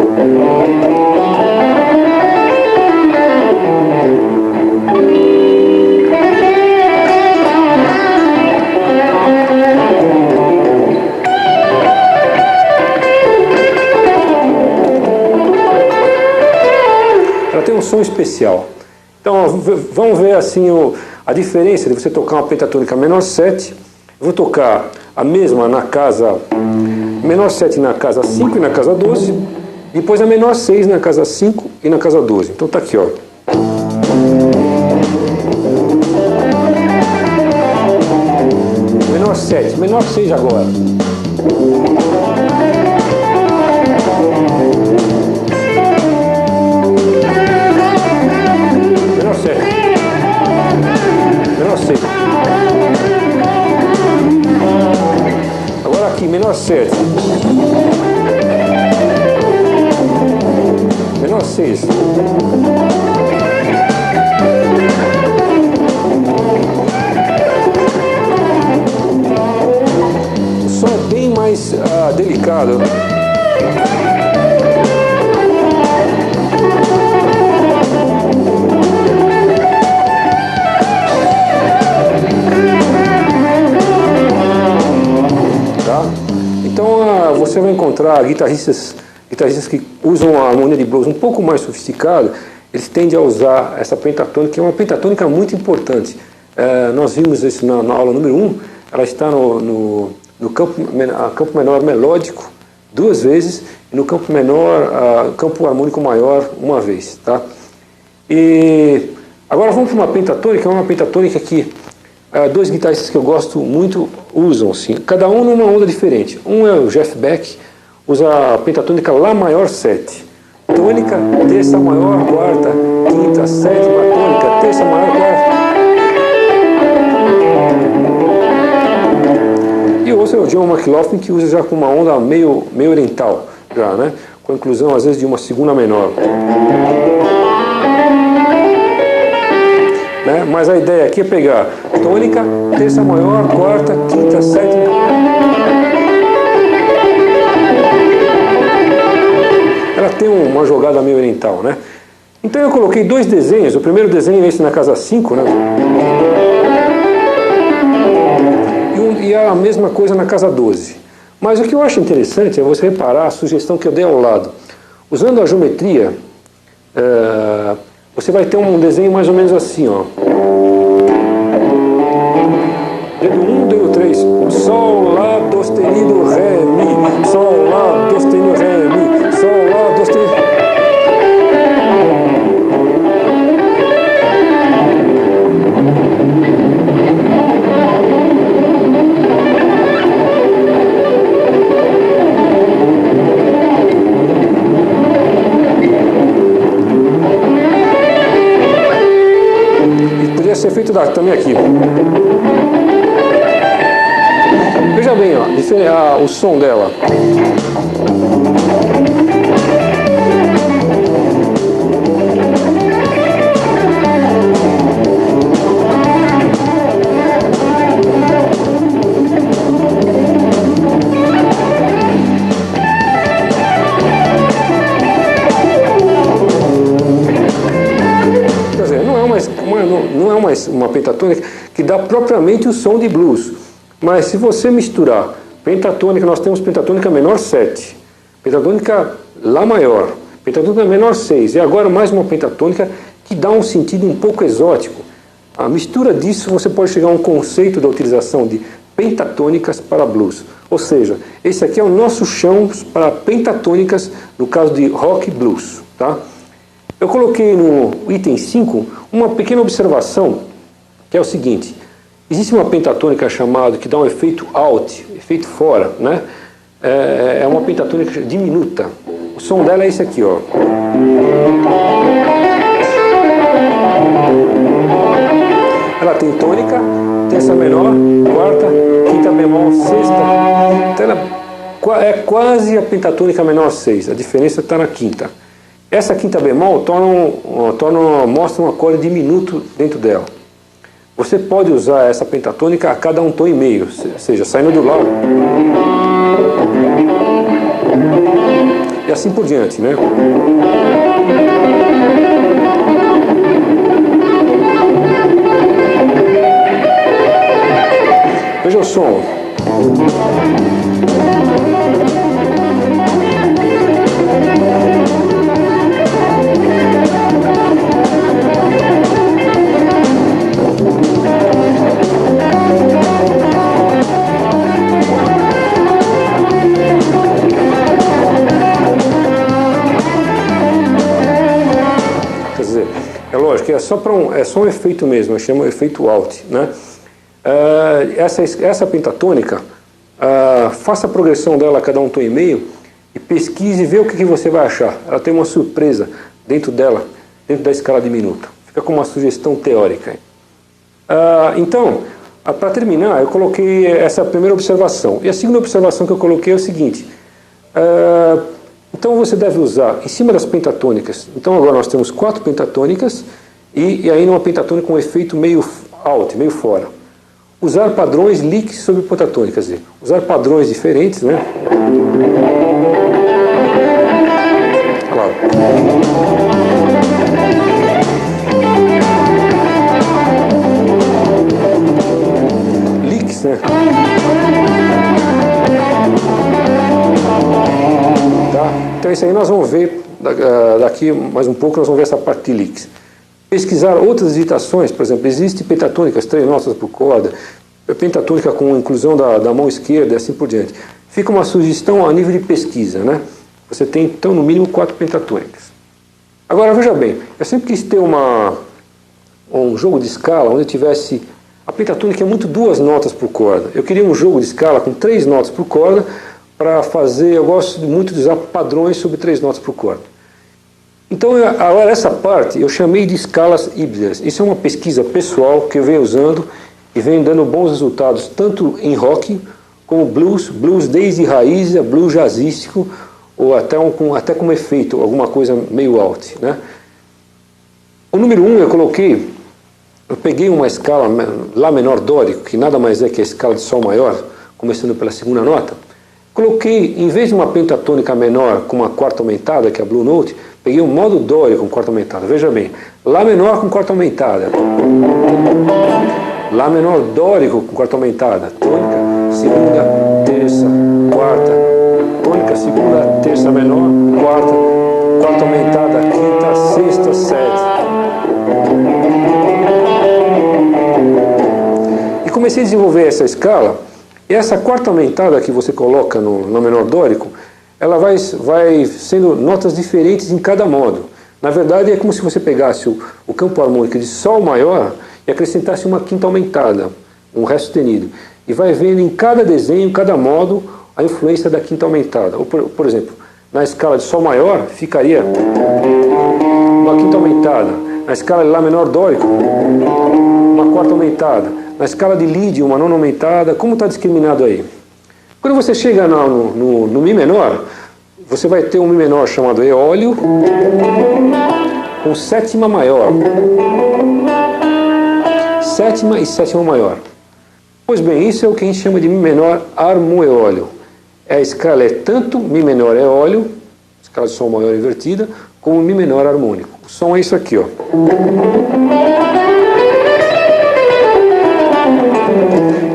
som especial. Então, ó, vamos ver assim a diferença de você tocar uma pentatônica menor 7. Eu vou tocar a mesma na casa menor 7 na casa 5 e na casa 12, depois a menor 6 na casa 5 e na casa 12. Então tá aqui, ó. Menor 7, menor 6 agora. Menor 7. Menor 6. Agora aqui, menor 7. Menor 6. O som é bem mais delicado. Tá? Então você vai encontrar guitarristas que usam a harmonia de blues um pouco mais sofisticada, eles tendem a usar essa pentatônica, que é uma pentatônica muito importante. Nós vimos isso na aula número 1, ela está no campo menor melódico 2 vezes e no campo menor, campo harmônico maior 1 vez. Tá? E agora vamos para uma pentatônica, é uma pentatônica que 2 guitarristas que eu gosto muito usam, sim, cada um numa onda diferente. Um é o Jeff Beck, usa a pentatônica Lá maior 7, tônica, terça maior, quarta, quinta, sétima, tônica, terça maior, quarta. E o outro é o John McLaughlin, que usa já com uma onda meio oriental, já, né? Com a inclusão às vezes de uma segunda menor. Né? Mas a ideia aqui é pegar tônica, terça maior, quarta, quinta, sétima. Ela tem uma jogada meio oriental, né? Então eu coloquei 2 desenhos. O primeiro desenho é esse na casa 5, né? E a mesma coisa na casa 12. Mas o que eu acho interessante é você reparar a sugestão que eu dei ao lado. Usando a geometria, você vai ter um desenho mais ou menos assim, ó. Dedo 1, dedo 3. Sol, Lá, Do sustenido, Ré, Mi. Sol, Lá, Do sustenido, Ré, Mi. Sol, Lá, Do sustenido. Ser feito também aqui. Veja bem, ó, o som dela. Não é uma pentatônica que dá propriamente o som de blues, mas se você misturar pentatônica, nós temos pentatônica menor 7, pentatônica Lá maior, pentatônica menor 6 e agora mais uma pentatônica que dá um sentido um pouco exótico. A mistura disso você pode chegar a um conceito da utilização de pentatônicas para blues, ou seja, esse aqui é o nosso chão para pentatônicas no caso de rock blues, tá? Eu coloquei no item 5 uma pequena observação, que é o seguinte: existe uma pentatônica chamada, que dá um efeito out, efeito fora, né? É uma pentatônica diminuta. O som dela é esse aqui, ó. Ela tem tônica, terça menor, quarta, quinta bemol, sexta. Então ela é quase a pentatônica menor 6, a diferença está na quinta. Essa quinta bemol mostra um acorde diminuto dentro dela. Você pode usar essa pentatônica a cada um tom e meio, ou seja, saindo do Lá e assim por diante, né? Veja o som. é só um efeito mesmo, chama efeito alt, né? Essa pentatônica, faça a progressão dela a cada um tom e meio e pesquise e vê o que você vai achar. Ela tem uma surpresa dentro dela, dentro da escala diminuta. Fica como uma sugestão teórica. Então, para terminar, eu coloquei essa primeira observação. E a segunda observação que eu coloquei é o seguinte. Então você deve usar, em cima das pentatônicas, então agora nós temos 4 pentatônicas e aí numa pentatônica um efeito meio alto, meio fora. Usar padrões lick sobre pentatônica, quer dizer, usar padrões diferentes, né? Claro. Licks, né? Tá? Então isso aí nós vamos ver daqui mais um pouco, nós vamos ver essa parte de licks. Pesquisar outras digitações, por exemplo, existe pentatônicas, 3 notas por corda, pentatônica com inclusão da mão esquerda e assim por diante. Fica uma sugestão a nível de pesquisa, né? Você tem, então, no mínimo 4 pentatônicas. Agora, veja bem, eu sempre quis ter um jogo de escala onde tivesse... A pentatônica é muito 2 notas por corda. Eu queria um jogo de escala com 3 notas por corda para fazer... Eu gosto muito de usar padrões sobre 3 notas por corda. Então, agora essa parte eu chamei de escalas híbridas. Isso é uma pesquisa pessoal que eu venho usando e venho dando bons resultados, tanto em rock como blues desde raiz a blues jazzístico, ou até como efeito, alguma coisa meio alt, né? O número 1 eu peguei uma escala Lá menor dórico, que nada mais é que a escala de Sol maior, começando pela segunda nota. Coloquei, em vez de uma pentatônica menor com uma quarta aumentada, que é a Blue Note, peguei um modo dórico com quarta aumentada. Veja bem, Lá menor com quarta aumentada. Lá menor dórico com quarta aumentada. Tônica, segunda, terça, quarta. Tônica, segunda, terça menor, quarta aumentada, quinta, sexta, sétima. E comecei a desenvolver essa escala. E essa quarta aumentada que você coloca no Lá menor dórico, ela vai sendo notas diferentes em cada modo. Na verdade, é como se você pegasse o campo harmônico de Sol maior e acrescentasse uma quinta aumentada, um Ré sustenido. E vai vendo em cada desenho, cada modo, a influência da quinta aumentada. Ou, por exemplo, na escala de Sol maior, ficaria uma quinta aumentada. Na escala de Lá menor dórico, uma quarta aumentada. Na escala de Lídio, uma nona aumentada. Como está discriminado aí? Quando você chega no Mi menor, você vai ter um Mi menor chamado eólio com sétima maior. Sétima e sétima maior. Pois bem, isso é o que a gente chama de Mi menor armoeólio. A escala é tanto Mi menor eólio, escala de Sol maior invertida, como Mi menor harmônico. O som é isso aqui, ó.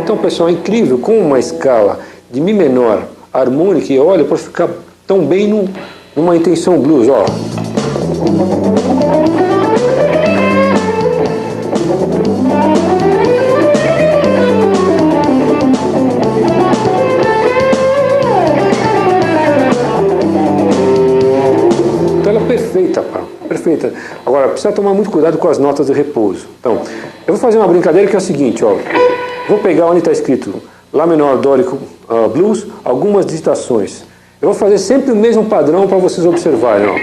Então, pessoal, é incrível como uma escala de Mi menor harmônica e eólio pode ficar tão bem numa intenção blues, ó. Então ela é perfeita, pá, perfeita. Agora, precisa tomar muito cuidado com as notas de repouso. Então, eu vou fazer uma brincadeira que é o seguinte, ó. Vou pegar onde está escrito Lá menor dórico blues, algumas digitações. Eu vou fazer sempre o mesmo padrão para vocês observarem, ó.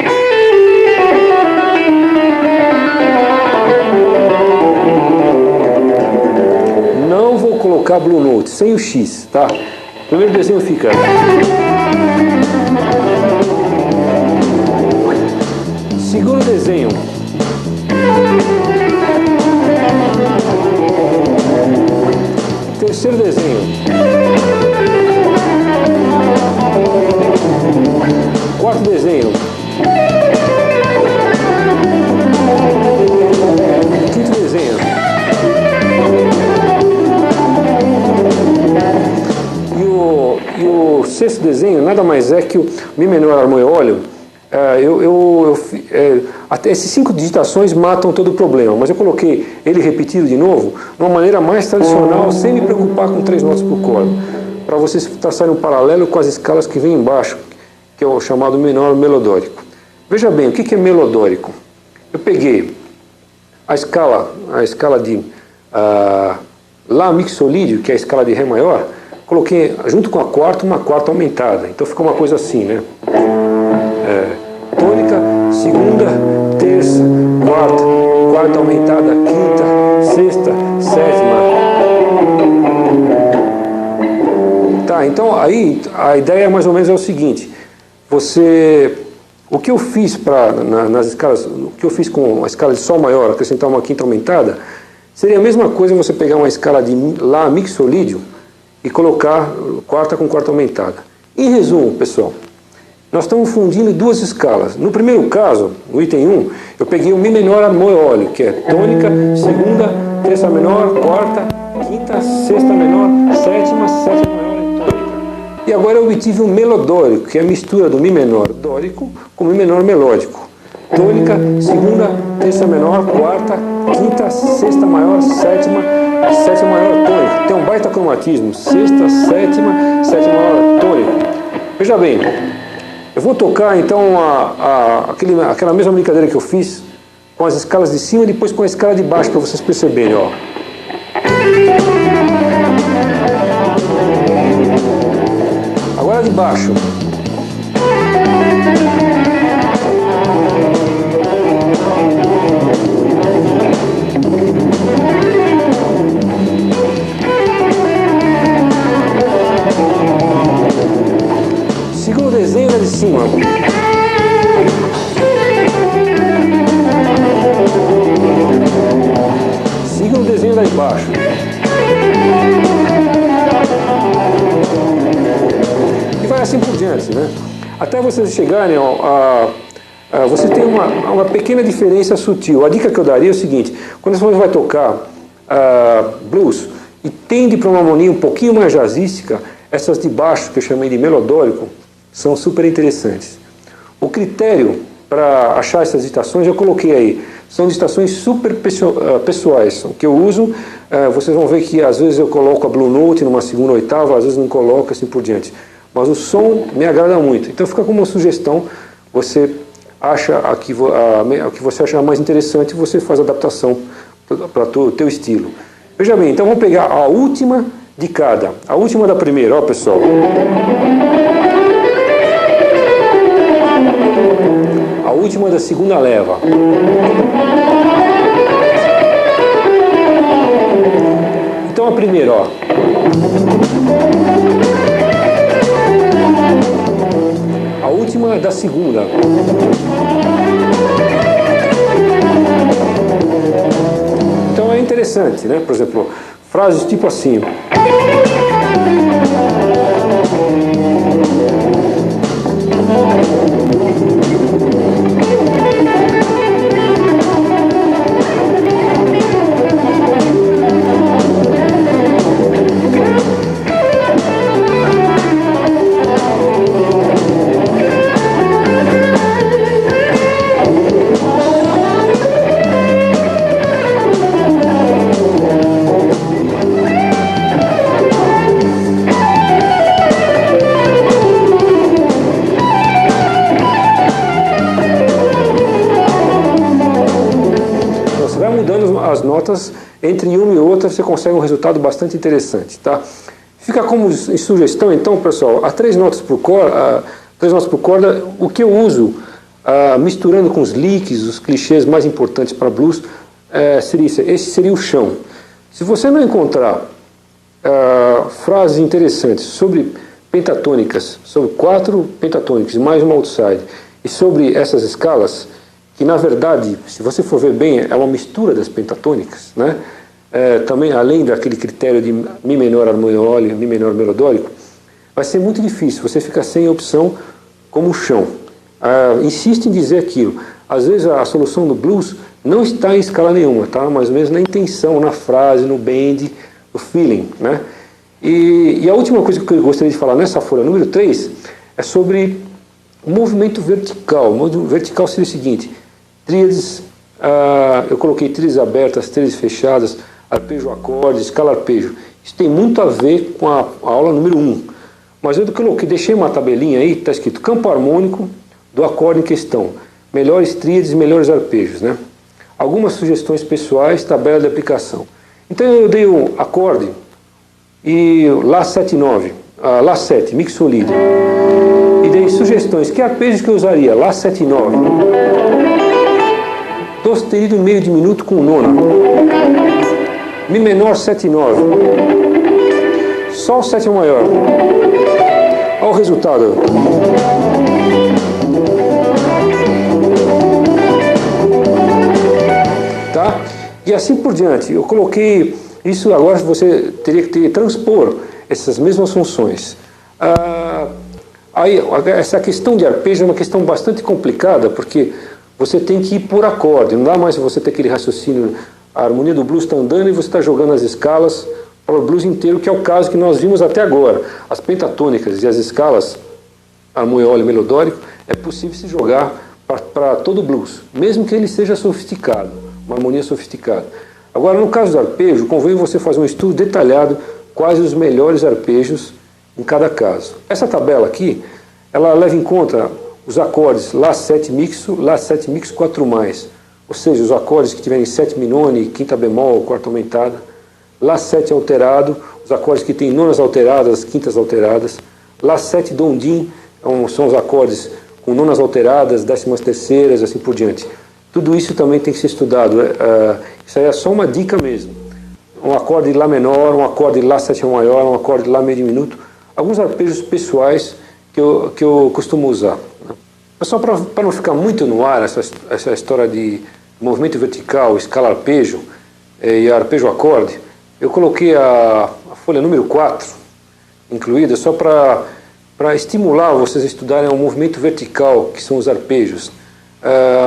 Não vou colocar Blue Note, sem o X, tá? O primeiro desenho fica... Segundo desenho... Terceiro desenho. Quarto desenho. Quinto desenho. E o sexto desenho nada mais é que o Mi menor armoeólio. Até esses 5 digitações matam todo o problema, mas eu coloquei ele repetido de novo de uma maneira mais tradicional, sem me preocupar com 3 notas por corda, para vocês traçarem um paralelo com as escalas que vem embaixo, que é o chamado menor melodórico. Veja bem, o que é melodórico? Eu peguei a escala de Lá mixolídio, que é a escala de Ré maior, coloquei junto com a quarta uma quarta aumentada. Então ficou uma coisa assim, né? Tônica, segunda, terça, quarta, quarta aumentada, quinta, sexta, sétima. Tá, então aí a ideia mais ou menos é o seguinte: o que eu fiz nas escalas, o que eu fiz com a escala de Sol maior, acrescentar uma quinta aumentada, seria a mesma coisa você pegar uma escala de Lá mixolídio e colocar quarta com quarta aumentada. Em resumo, pessoal, nós estamos fundindo duas escalas. No primeiro caso, no item 1, eu peguei o Mi menor harmônio, que é tônica, segunda, terça menor, quarta, quinta, sexta menor, sétima, sétima maior e tônica. E agora eu obtive um melodórico, que é a mistura do Mi menor dórico com Mi menor melódico. Tônica, segunda, terça menor, quarta, quinta, sexta maior, sétima, sétima maior tônica. Tem um baita cromatismo, sexta, sétima, sétima maior tônica. Veja bem, eu vou tocar então aquela mesma brincadeira que eu fiz com as escalas de cima e depois com a escala de baixo, para vocês perceberem, ó. Agora de baixo. Siga o desenho lá de cima. Siga o desenho lá de baixo. E vai assim por diante, né? Até vocês chegarem você tem uma pequena diferença sutil. A dica que eu daria é o seguinte: quando você vai tocar blues e tende para uma harmonia um pouquinho mais jazzística, essas de baixo, que eu chamei de melodórico, são super interessantes. O critério para achar essas ditações eu coloquei aí. São ditações super pessoais. O que eu uso, vocês vão ver que às vezes eu coloco a Blue Note numa segunda oitava, às vezes não coloco, assim por diante. Mas o som me agrada muito. Então fica como uma sugestão. Você acha o que você achar mais interessante, você faz a adaptação para o teu estilo. Veja bem, então vamos pegar a última de cada. A última da primeira, ó pessoal. A última da segunda leva. Então a primeira, ó. A última da segunda. Então é interessante, né? Por exemplo, frases tipo assim. As notas entre uma e outra, você consegue um resultado bastante interessante, tá? Fica como sugestão, então, pessoal, as três notas por corda, o que eu uso, misturando com os licks, os clichês mais importantes para blues, esse seria o chão. Se você não encontrar frases interessantes sobre pentatônicas, sobre 4 pentatônicas mais uma outside, e sobre essas escalas, que na verdade, se você for ver bem, é uma mistura das pentatônicas, né? Também, além daquele critério de Mi menor harmoniólico, Mi menor melodórico, vai ser muito difícil, você fica sem opção como o chão. Insiste em dizer aquilo. Às vezes a solução do blues não está em escala nenhuma, tá? Mais ou menos na intenção, na frase, no bend, no feeling, né? E a última coisa que eu gostaria de falar nessa folha número 3 é sobre o movimento vertical. O movimento vertical seria o seguinte: tríades, eu coloquei tríades abertas, tríades fechadas, arpejo acorde, escala arpejo. Isso tem muito a ver com a aula número 1. Mas eu deixei uma tabelinha aí, está escrito campo harmônico do acorde em questão, melhores tríades e melhores arpejos, né? algumas sugestões pessoais, tabela de aplicação. Então eu dei o acorde e Lá 7 9, Lá 7, mixolídio. E dei sugestões, que arpejos que eu usaria? Lá 7 9. Dó sustenido meio diminuto com nona. Mi menor 7 9. Sol 7 maior. Olha o resultado. Tá? E assim por diante. Eu coloquei isso, agora você teria que transpor essas mesmas funções. Aí, essa questão de arpejo é uma questão bastante complicada, porque você tem que ir por acorde. Não dá mais você ter aquele raciocínio, a harmonia do blues está andando e você está jogando as escalas para o blues inteiro, que é o caso que nós vimos até agora. As pentatônicas e as escalas, harmoniolo e melodórico, é possível se jogar para todo o blues, mesmo que ele seja sofisticado, uma harmonia sofisticada. Agora, no caso do arpejo, convém você fazer um estudo detalhado, quais os melhores arpejos em cada caso. Essa tabela aqui, ela leva em conta os acordes Lá 7 mixo, Lá 7 mixo 4+, ou seja, os acordes que tiverem sétima nona, quinta bemol, quarta aumentada, Lá 7 alterado, os acordes que têm nonas alteradas, quintas alteradas, Lá 7 dondim, são os acordes com nonas alteradas, décimas terceiras, assim por diante. Tudo isso também tem que ser estudado. Isso aí é só uma dica mesmo. Um acorde de Lá menor, um acorde de Lá 7 maior, um acorde de Lá meio diminuto. Alguns arpejos pessoais que eu costumo usar. Mas só para não ficar muito no ar, essa história de movimento vertical, escala arpejo e arpejo acorde, eu coloquei a folha número 4 incluída só para estimular vocês a estudarem o movimento vertical, que são os arpejos.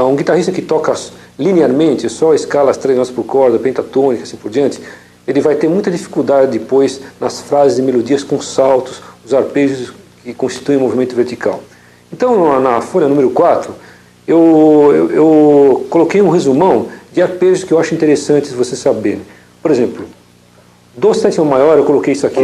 Um guitarrista que toca linearmente, só escalas 3 notas por corda, pentatônica, assim por diante, ele vai ter muita dificuldade depois nas frases e melodias com saltos, os arpejos que constituem o movimento vertical. Então, na folha número 4, eu coloquei um resumão de arpejos que eu acho interessantes vocês saberem. Por exemplo, Dó sétima maior, eu coloquei isso aqui.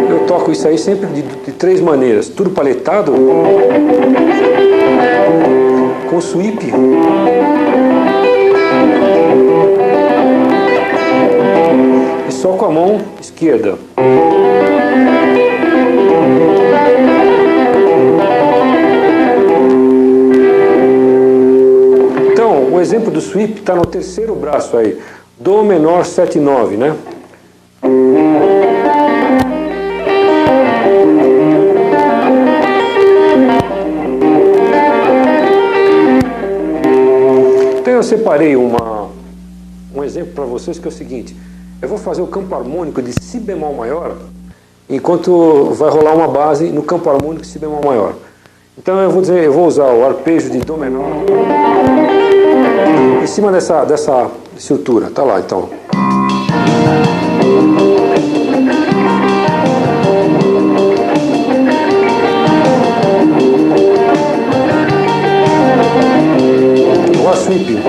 Eu toco isso aí sempre de 3 maneiras. Tudo paletado, com sweep, e só com a mão esquerda. Então, o exemplo do sweep está no terceiro braço aí. Dó menor 7 9, né? Então eu separei um exemplo para vocês que é o seguinte. Eu vou fazer o campo harmônico de Si bemol maior, enquanto vai rolar uma base no campo harmônico de Si bemol maior. Então eu vou usar o arpejo de Dó menor em cima dessa estrutura. Tá lá, então. O sweep.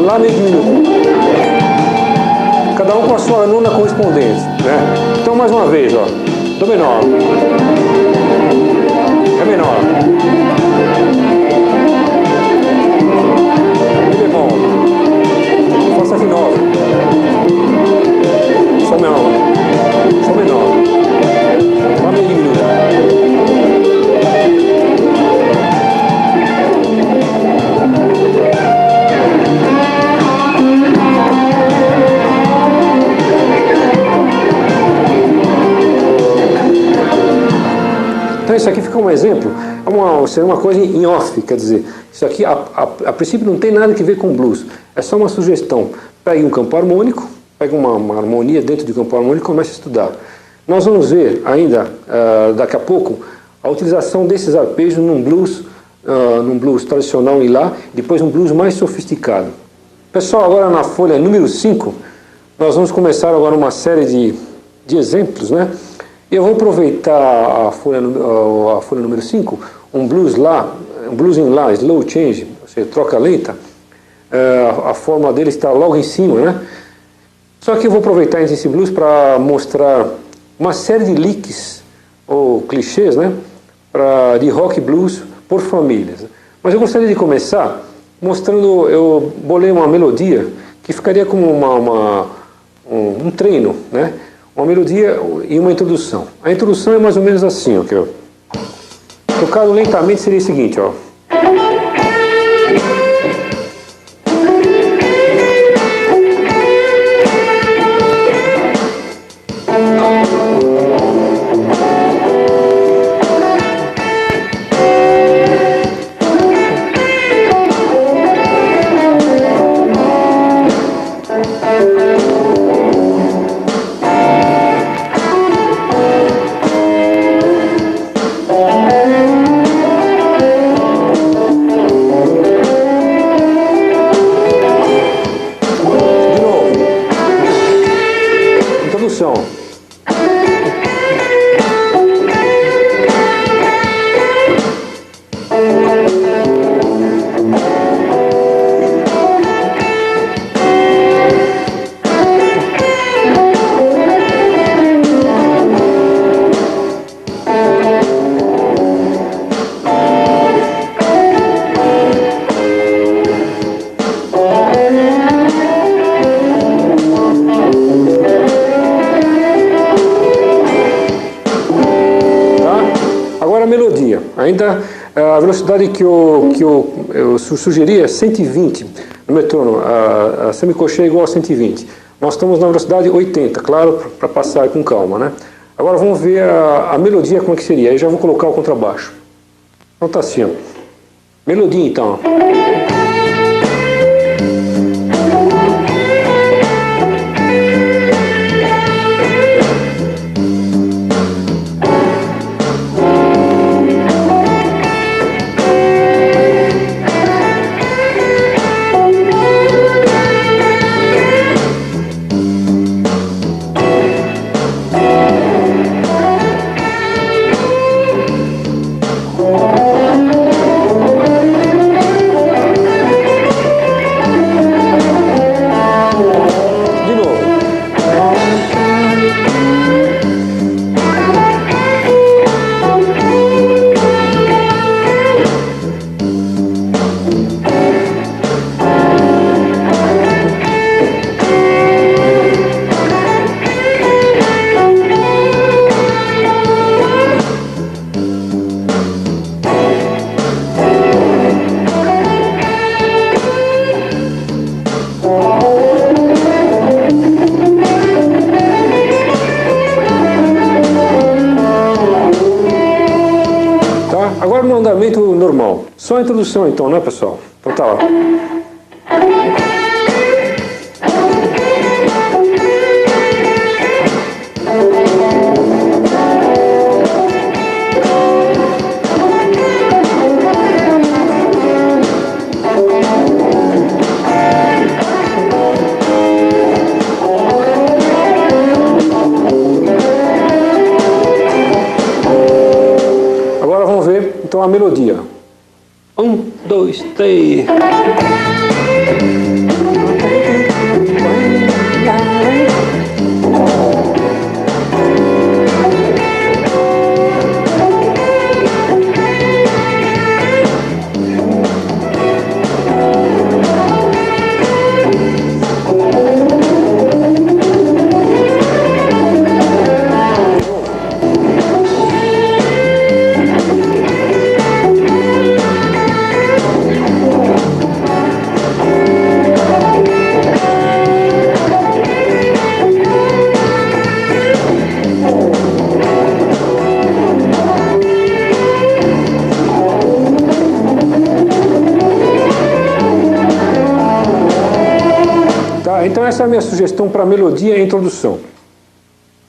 Lá meio diminuto. Cada um com a sua nona correspondente, né? Então mais uma vez, ó. Dó menor. Ré menor. Mi bemol. Fá 7/9. Sol menor. Sol menor. Lá meio diminuto. Então isso aqui fica um exemplo, seria uma coisa em off, quer dizer, isso aqui a princípio não tem nada a ver com blues, é só uma sugestão. Pegue um campo harmônico, pegue uma harmonia dentro do campo harmônico e comece a estudar. Nós vamos ver ainda, daqui a pouco, a utilização desses arpejos num blues tradicional em Lá, depois um blues mais sofisticado. Pessoal, agora na folha número 5, nós vamos começar agora uma série de exemplos, né? Eu vou aproveitar a folha número 5, um blues em Lá, slow change, ou seja, troca lenta. A forma dele está logo em cima, né? Só que eu vou aproveitar esse blues para mostrar uma série de licks, ou clichês, né? De rock blues por famílias. Mas eu gostaria de começar mostrando, eu bolei uma melodia que ficaria como um treino, né? Uma melodia e uma introdução. A introdução é mais ou menos assim, ó. Tocado lentamente seria o seguinte, ó. Ainda a velocidade que eu sugeria é 120 no metrônomo, a semicocheia é igual a 120. Nós estamos na velocidade 80, claro, para passar com calma, né? Agora vamos ver a melodia como é que seria, aí já vou colocar o contrabaixo. Então tá assim, ó. Melodia então. Agora no andamento normal. Só a introdução então, né, pessoal? Então tá lá. Então a melodia. 1, 2, 3. Tá, então essa é a minha sugestão para melodia e introdução.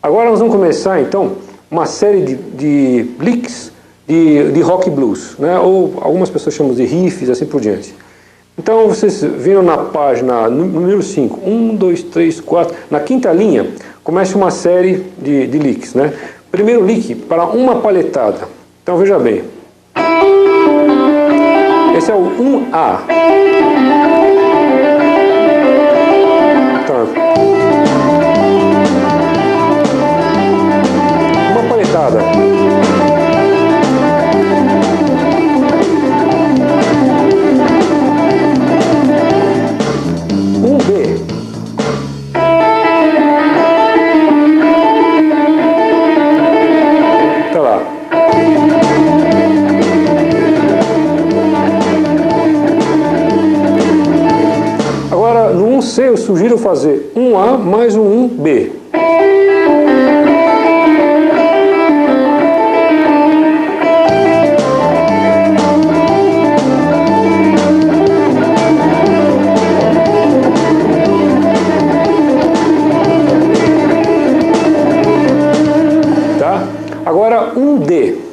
Agora nós vamos começar então uma série de licks de rock blues, né? Ou algumas pessoas chamam de riffs, assim por diante. Então vocês viram na página número 5, 1, 2, 3, 4, na quinta linha começa uma série de licks, né? Primeiro lick para uma palhetada. Então veja bem. Esse é o 1A. Tá. Uma palhetada. Eu sugiro fazer um A mais um B. Tá? Agora um D.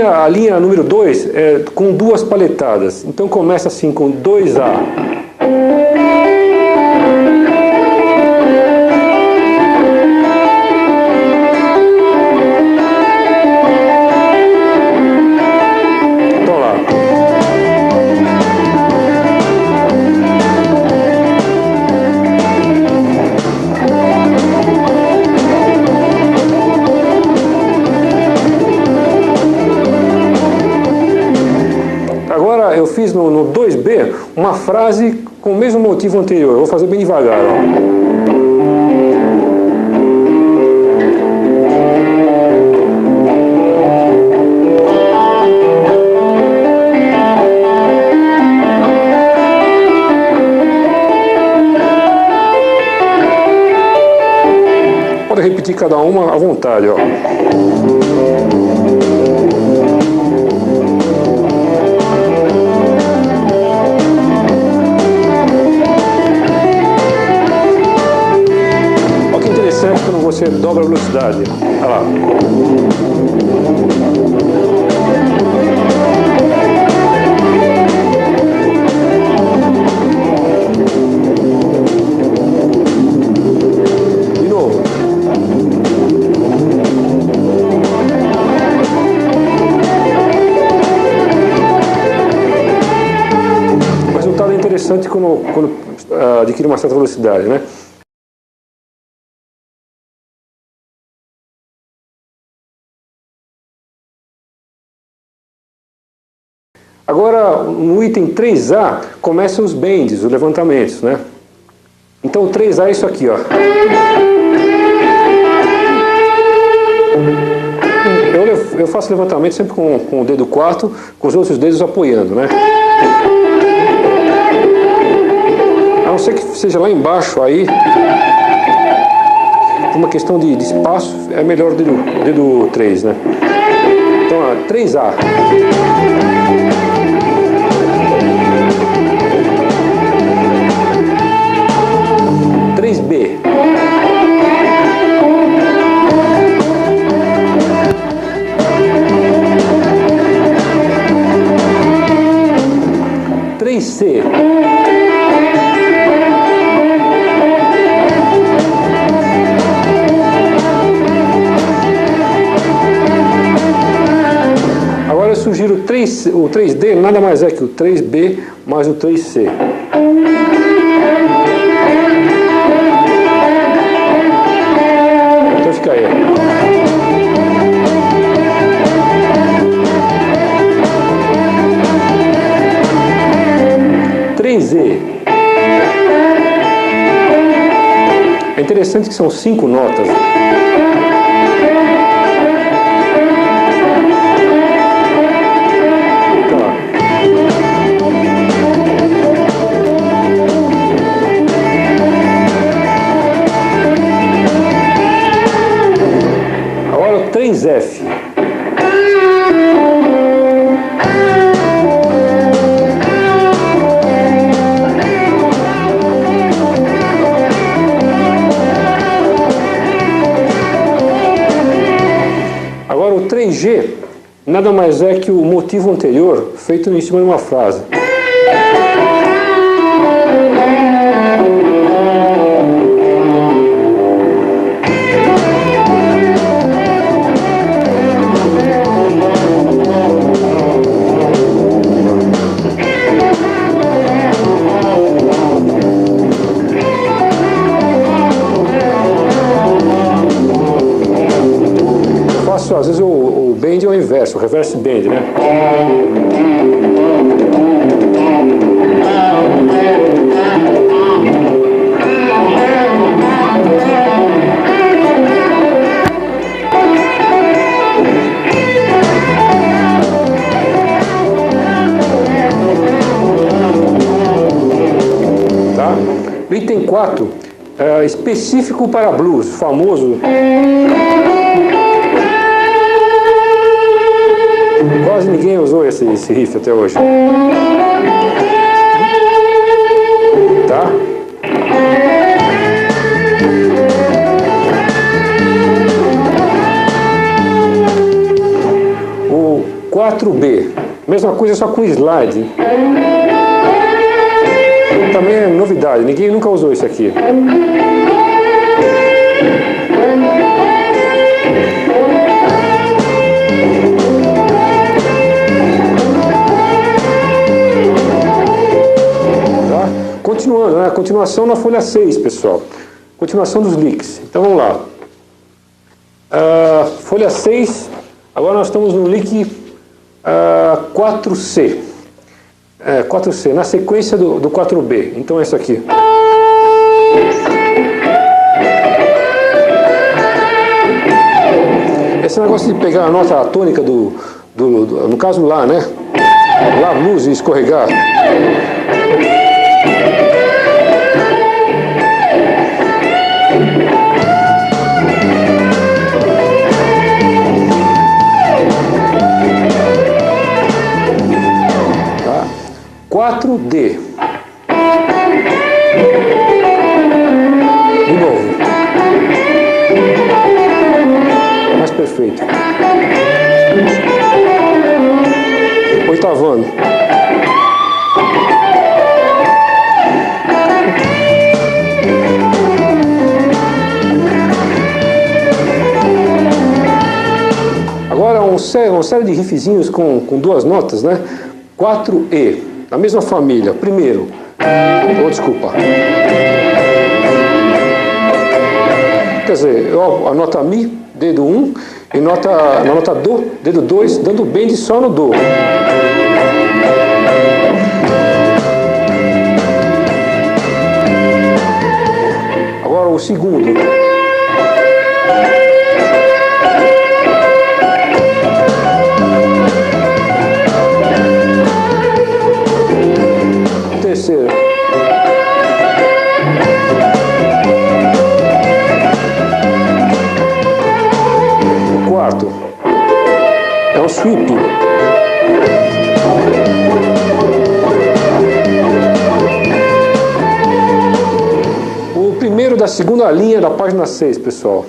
A linha número 2 é com duas palhetadas. Então começa assim com 2A. Então lá. Eu fiz no 2B uma frase com o mesmo motivo anterior. Eu vou fazer bem devagar. Ó. Pode repetir cada uma à vontade. Ó. Quando você dobra a velocidade. Olha lá. De novo. O resultado é interessante quando adquire uma certa velocidade, né? Agora, no item 3A, começam os bends, os levantamentos, né? Então, o 3A é isso aqui, ó. Eu faço levantamento sempre com o dedo 4, com os outros dedos apoiando, né? A não ser que seja lá embaixo, aí, por uma questão de espaço, é melhor o dedo 3, né? Então, ó, 3A. 3B. 3C. Agora eu sugiro o 3D nada mais é que o 3B mais o 3C. Então fica aí. 3Z. interessante que são 5 notas. Agora o 3F. Agora o 3G nada mais é que o motivo anterior feito em cima de uma frase. Às vezes o bend é o inverso, o reverse bend, né? Tá? O item 4 é específico para blues, famoso. Quase ninguém usou esse riff até hoje. Tá? O 4B, mesma coisa só com slide. Também é novidade, ninguém nunca usou isso aqui. Continuando, né? Continuação na folha 6, pessoal. Continuação dos licks. Então vamos lá. Folha 6, agora nós estamos no lick 4C. 4C, na sequência do 4B. Então é isso aqui. Esse negócio de pegar a nota tônica no caso lá, né? Lá, blues e escorregar. Tá? 4D. De novo. Mais perfeito. Oitavando. Agora uma série de riffzinhos com duas notas, né? 4E, da mesma família. Primeiro, desculpa. Quer dizer, a nota Mi, dedo 1, e na nota Do, dedo 2, dando bend só no Do. Agora o segundo. Terceiro. O quarto é um sweep. O primeiro da segunda linha da página 6, pessoal.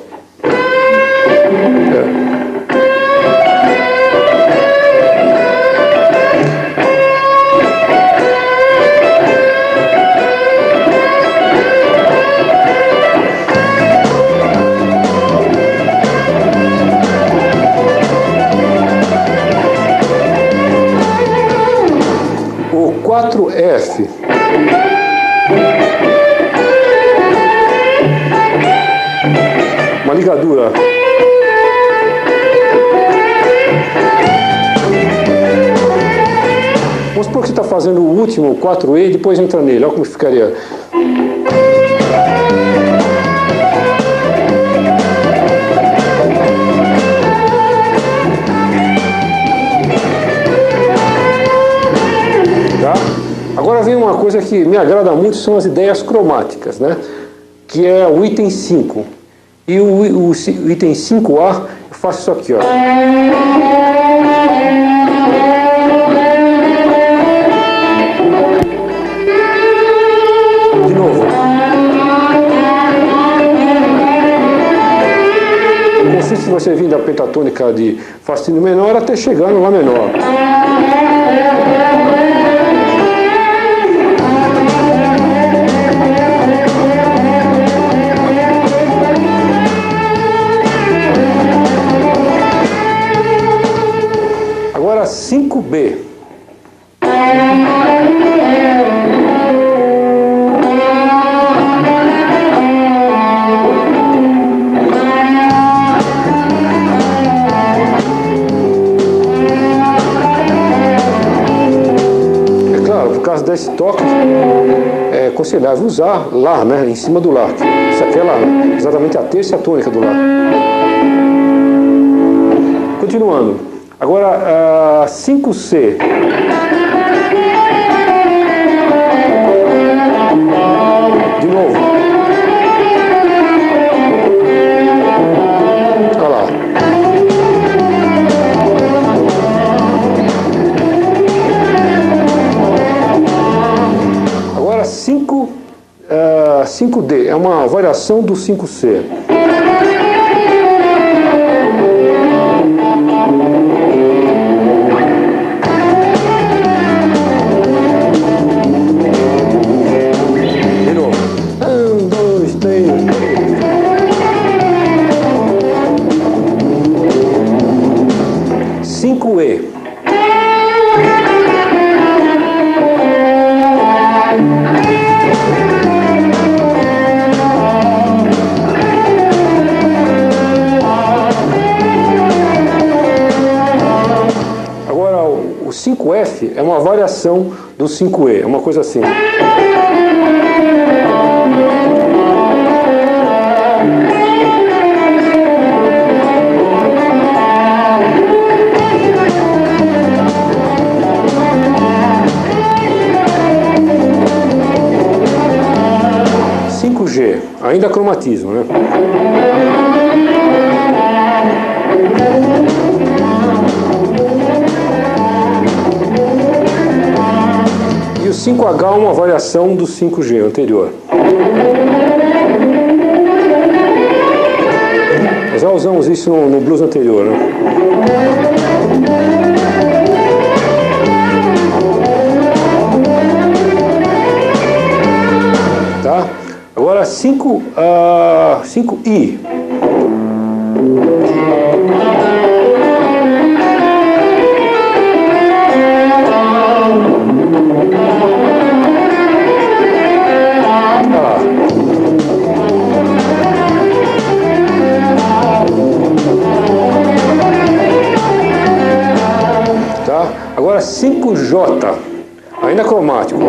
O 4F. Uma ligadura. Vamos supor que você está fazendo o último, 4E, e depois entra nele. Olha como ficaria. Agora vem uma coisa que me agrada muito, são as ideias cromáticas, né? Que é o item 5. E o item 5A, eu faço isso aqui, ó. De novo. Consiste em você vir da pentatônica de Fá sustenido menor até chegar no Lá menor. Agora 5B. Desse toque, é aconselhável usar Lá, né, em cima do Lá. Isso aqui é Lá, exatamente a terça tônica do Lá. Continuando. Agora, 5C. De novo. Olha lá. Agora 5D, é uma variação do 5C. De novo. 1, 2, 3. 5E. O 5F é uma variação do 5E, é uma coisa assim. G, ainda cromatismo, né? E o 5H é uma variação do 5G anterior. Nós já usamos isso no blues anterior, né? Tá? Agora 5I. Tá? Agora 5J, ainda cromático.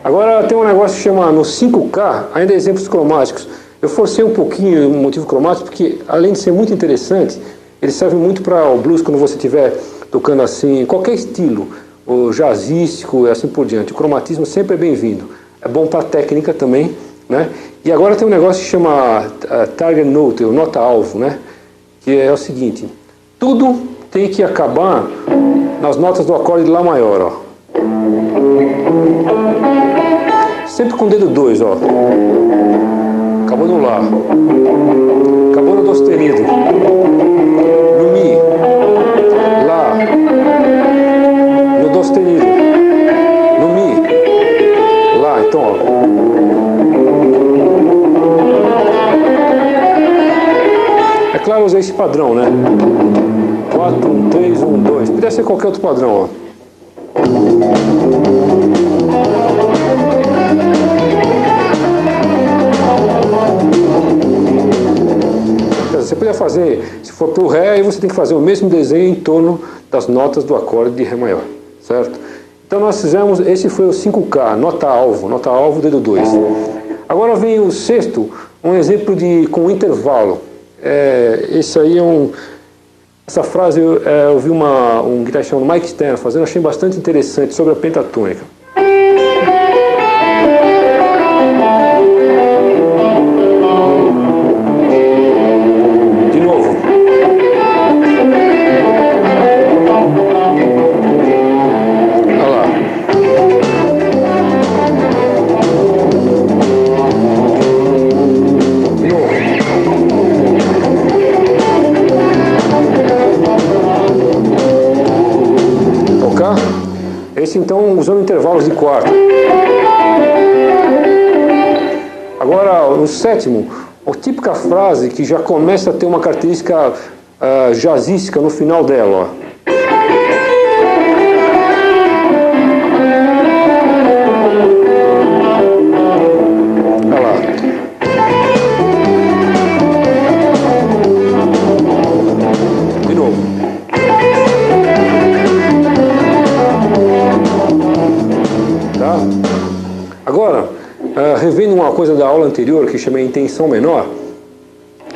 Agora tem um negócio que chama no 5K, ainda exemplos cromáticos. Eu forcei um pouquinho o motivo cromático porque, além de ser muito interessante, ele serve muito para o blues quando você estiver tocando assim, qualquer estilo, o jazzístico e assim por diante. O cromatismo sempre é bem-vindo. É bom para a técnica também, né? E agora tem um negócio que chama target note, ou nota-alvo, né? Que é o seguinte, tudo tem que acabar nas notas do acorde de Lá maior, ó. Sempre com o dedo 2, ó. Acabou no Lá. Acabou no Dó sustenido. No Mi. Lá. No Dó sustenido. No Mi. Lá. Então, ó. É claro, eu usei esse padrão, né? 4, 1, 3, 1, 2. Podia ser qualquer outro padrão, ó. fazer, se for para o Ré, aí você tem que fazer o mesmo desenho em torno das notas do acorde de Ré maior, certo? Então nós fizemos, esse foi o 5K, nota-alvo, dedo 2. Agora vem o sexto, um exemplo com intervalo. Esse aí é essa frase eu vi um guitarrista chamado Mike Stern fazendo, achei bastante interessante, sobre a pentatônica. Então, usando intervalos de quarta. Agora, o sétimo, a típica frase que já começa a ter uma característica jazzística no final dela, ó. Agora, revendo uma coisa da aula anterior que chamei intenção menor,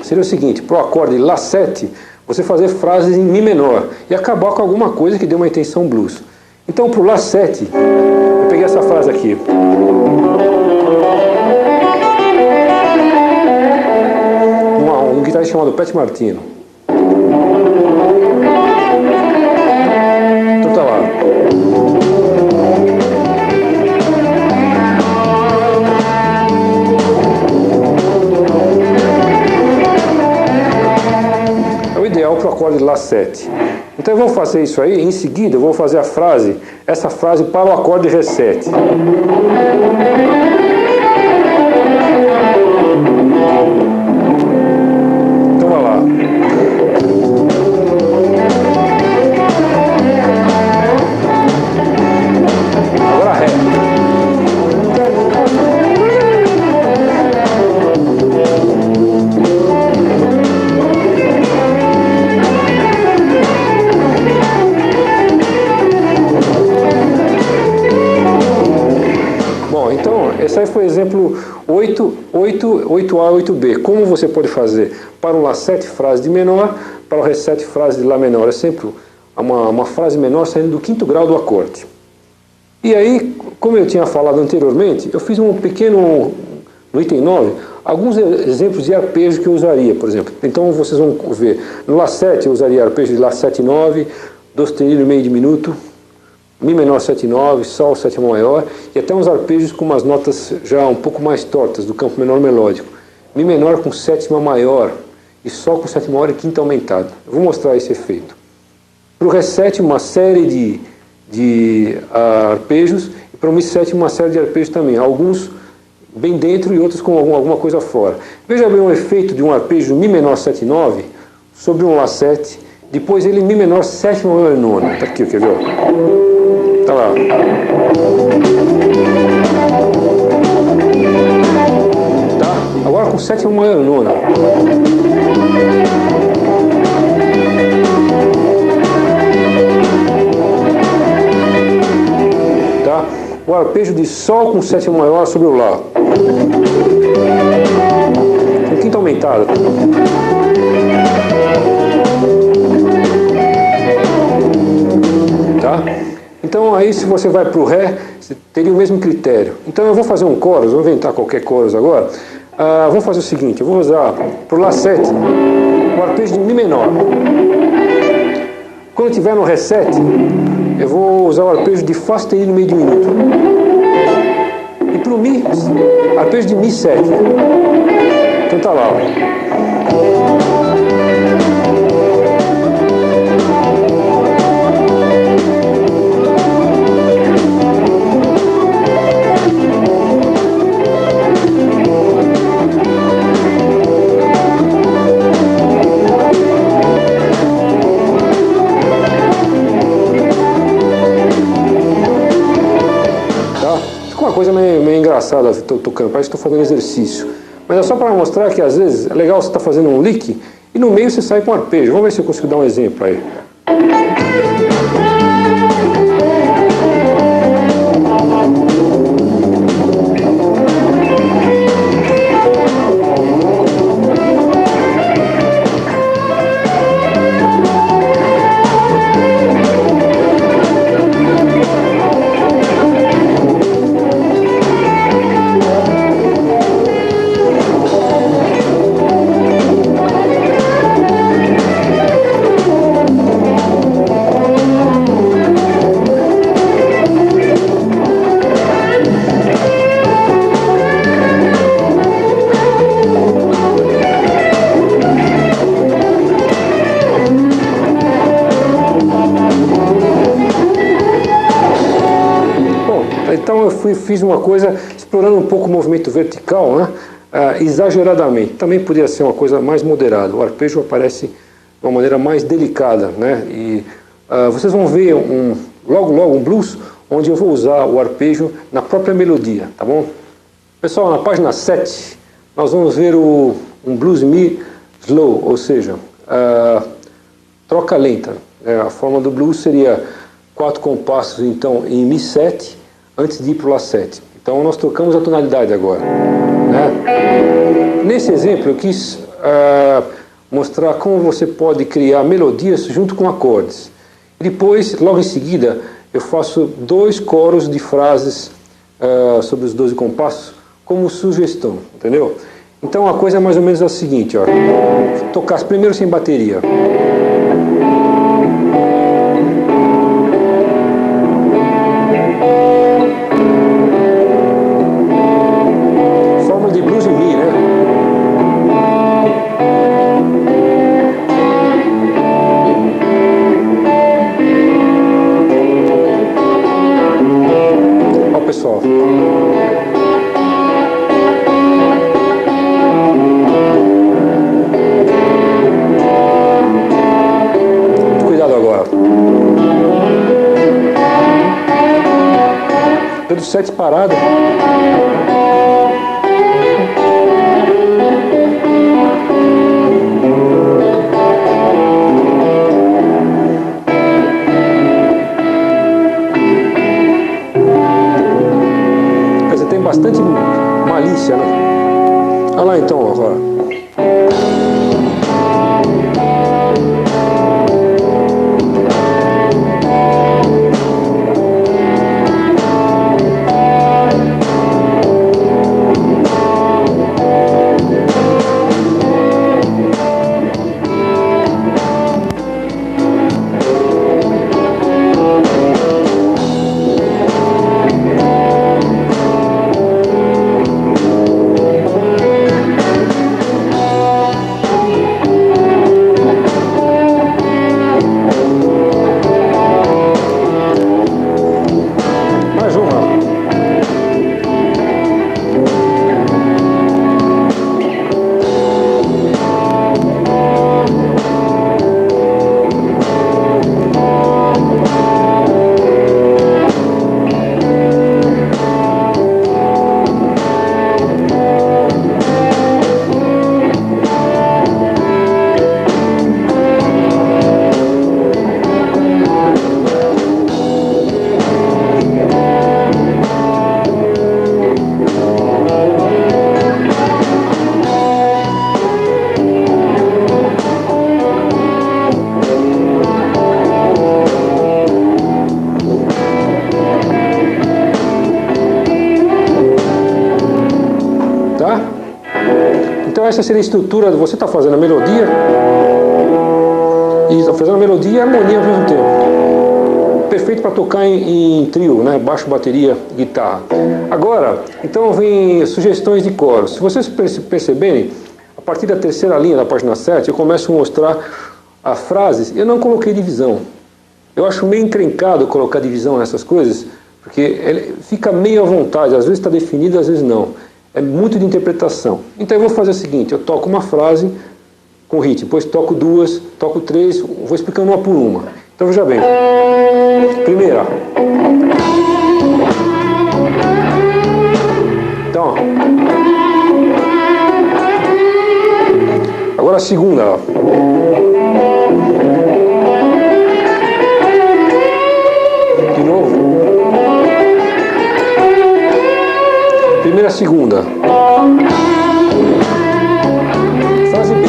seria o seguinte: para o acorde Lá7, você fazer frases em Mi menor e acabar com alguma coisa que dê uma intenção blues. Então, para o Lá7, eu peguei essa frase aqui. Um guitarrista chamado Pat Martino. Então tá lá. Para o acorde Lá7. Então eu vou fazer isso aí, em seguida eu vou fazer essa frase para o acorde Ré7. Então vai lá. Agora Ré. Esse aí foi exemplo 8A, 8B. Como você pode fazer para o Lá7 frase de menor, para o Ré7 frase de Lá menor. É sempre uma frase menor saindo do quinto grau do acorde. E aí, como eu tinha falado anteriormente, eu fiz um pequeno, no item 9, alguns exemplos de arpejo que eu usaria, por exemplo. Então vocês vão ver, no Lá7 eu usaria arpejo de Lá7, 9, do sustenido meio diminuto, Mi menor 7/9, Sol 7 maior, e até uns arpejos com umas notas já um pouco mais tortas, do campo menor melódico. Mi menor com sétima maior, e Sol com sétima maior e quinta aumentada. Eu vou mostrar esse efeito. Para o Ré7, uma série de arpejos, e para o Mi7, uma série de arpejos também, alguns bem dentro e outros com alguma coisa fora. Veja bem o efeito de um arpejo Mi menor 7/9 sobre um Lá7, depois ele Mi menor 7 maior e nona. Está aqui, quer ver? Tá lá. Tá? Agora com sétima maior e nona. Tá? O arpejo de Sol com sétima maior sobre o Lá. Com quinta aumentada. Tá? Então aí se você vai para o Ré, você teria o mesmo critério. Então eu vou fazer um chorus, vou inventar qualquer chorus agora. Vou fazer o seguinte, eu vou usar para o Lá7 o arpejo de Mi menor. Quando eu estiver no Ré7, eu vou usar o arpejo de Fá sustenido meio diminuto. E para o Mi, arpejo de Mi7. Então tá lá, ó. Coisa meio engraçada, estou tocando, parece que estou fazendo exercício. Mas é só para mostrar que às vezes é legal você estar fazendo um lick e no meio você sai com arpejo. Vamos ver se eu consigo dar um exemplo aí. Então eu fiz uma coisa explorando um pouco o movimento vertical, né? Exageradamente. Também podia ser uma coisa mais moderada. O arpejo aparece de uma maneira mais delicada, né? E vocês vão ver logo um blues onde eu vou usar o arpejo na própria melodia, tá bom? Pessoal, na página 7 nós vamos ver um blues me slow, ou seja, troca lenta. A forma do blues seria 4 compassos então em mi7 antes de ir para o lá7. Então nós trocamos a tonalidade agora, né? Nesse exemplo eu quis mostrar como você pode criar melodias junto com acordes. E depois, logo em seguida, eu faço 2 coros de frases sobre os 12 compassos como sugestão, entendeu? Então a coisa é mais ou menos a seguinte, ó. Tocar primeiro sem bateria. Forma de blues em mi, né? Ó, pessoal. Dedo 7 parado. Quer dizer, tem bastante malícia, né? Olha lá então agora. Então essa seria a estrutura, você está fazendo a melodia e está fazendo a melodia e a harmonia ao mesmo tempo. Perfeito para tocar em trio, né? Baixo, bateria, guitarra. Agora, então vem sugestões de coros. Se vocês perceberem, a partir da terceira linha da página 7, eu começo a mostrar as frases. Eu não coloquei divisão. Eu acho meio encrencado colocar divisão nessas coisas, porque ele fica meio à vontade, às vezes está definido, às vezes não. É muito de interpretação. Então eu vou fazer o seguinte, eu toco uma frase com ritmo, depois toco 2, toco 3, vou explicando uma por uma. Então veja bem. Primeira. Então. Agora a segunda. De novo. Primeira, segunda. Frase B.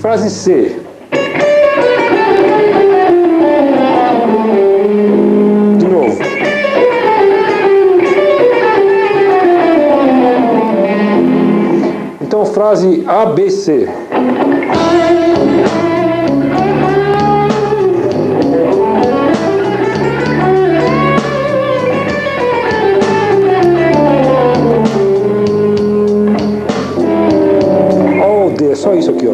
Frase C. De novo. Então, frase A, B, C. É só isso aqui, ó.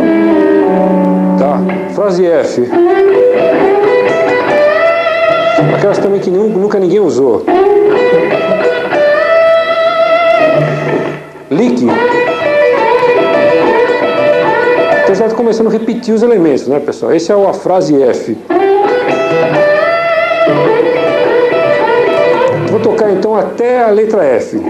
Tá? Frase F. Aquelas também que nunca ninguém usou. Lick. Então já está começando a repetir os elementos, né, pessoal? Essa é a frase F. Vou tocar então até a letra F.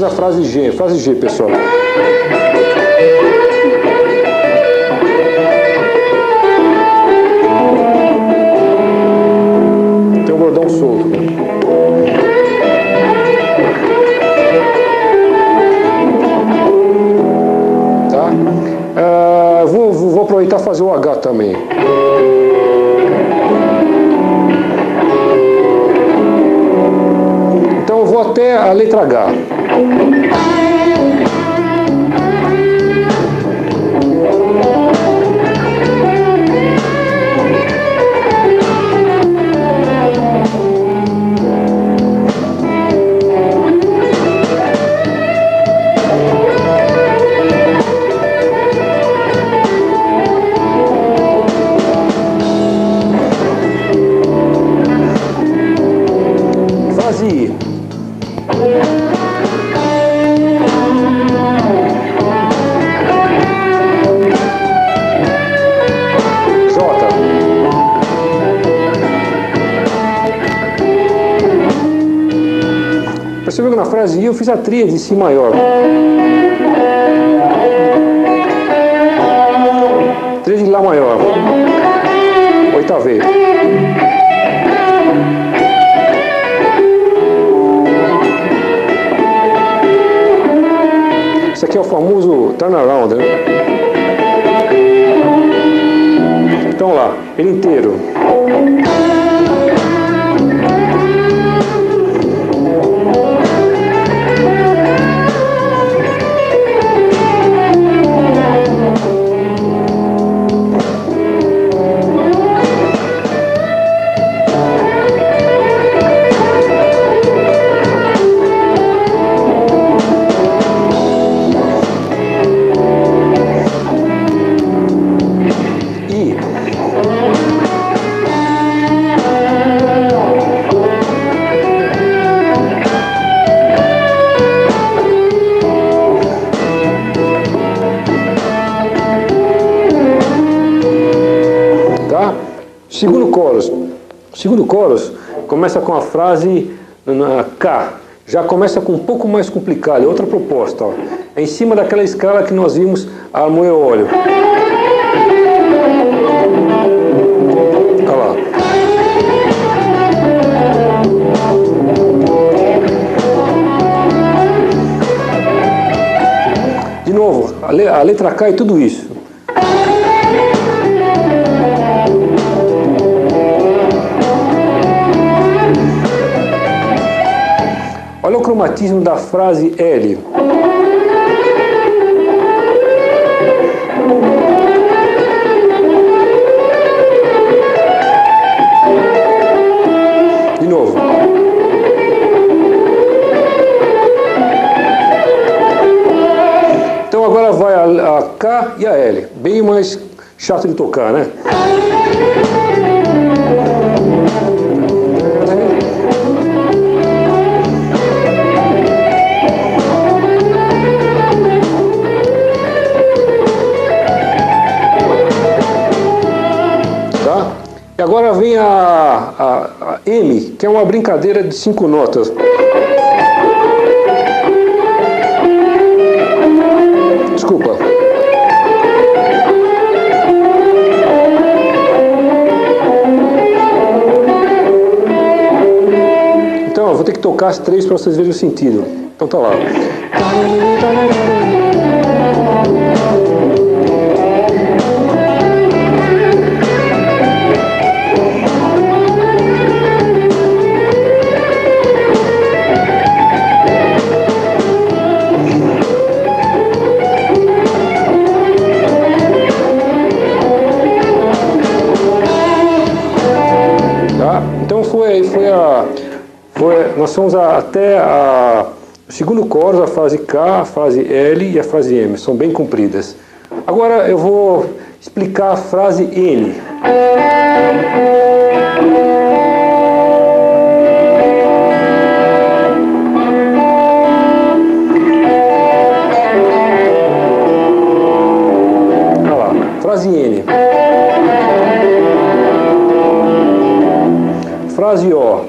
A frase G, pessoal. Tem um bordão solto. Tá? Vou aproveitar e fazer o H também. Então eu vou até a letra H. Frase I. Percebeu que na frase I eu fiz a tríade de Si maior. Tríade de Lá maior. Oitavei. Isso aqui é o famoso turnaround, né? Então lá, ele inteiro. Segundo chorus começa com a frase K. Já começa com um pouco mais complicado, é outra proposta. Ó. É em cima daquela escala que nós vimos a moer óleo. Olha lá. De novo, a letra K e tudo isso. Olha o cromatismo da frase L. De novo. Então agora vai a K e a L. Bem mais chato de tocar, né? agora vem a M, que é uma brincadeira de 5 notas. Desculpa. Então, eu vou ter que tocar as 3 para vocês verem o sentido. Então tá lá. Então nós fomos até o segundo coro, a frase K, a frase L e a frase M, são bem compridas. Agora eu vou explicar a frase N. Olha lá, frase N. Frase O.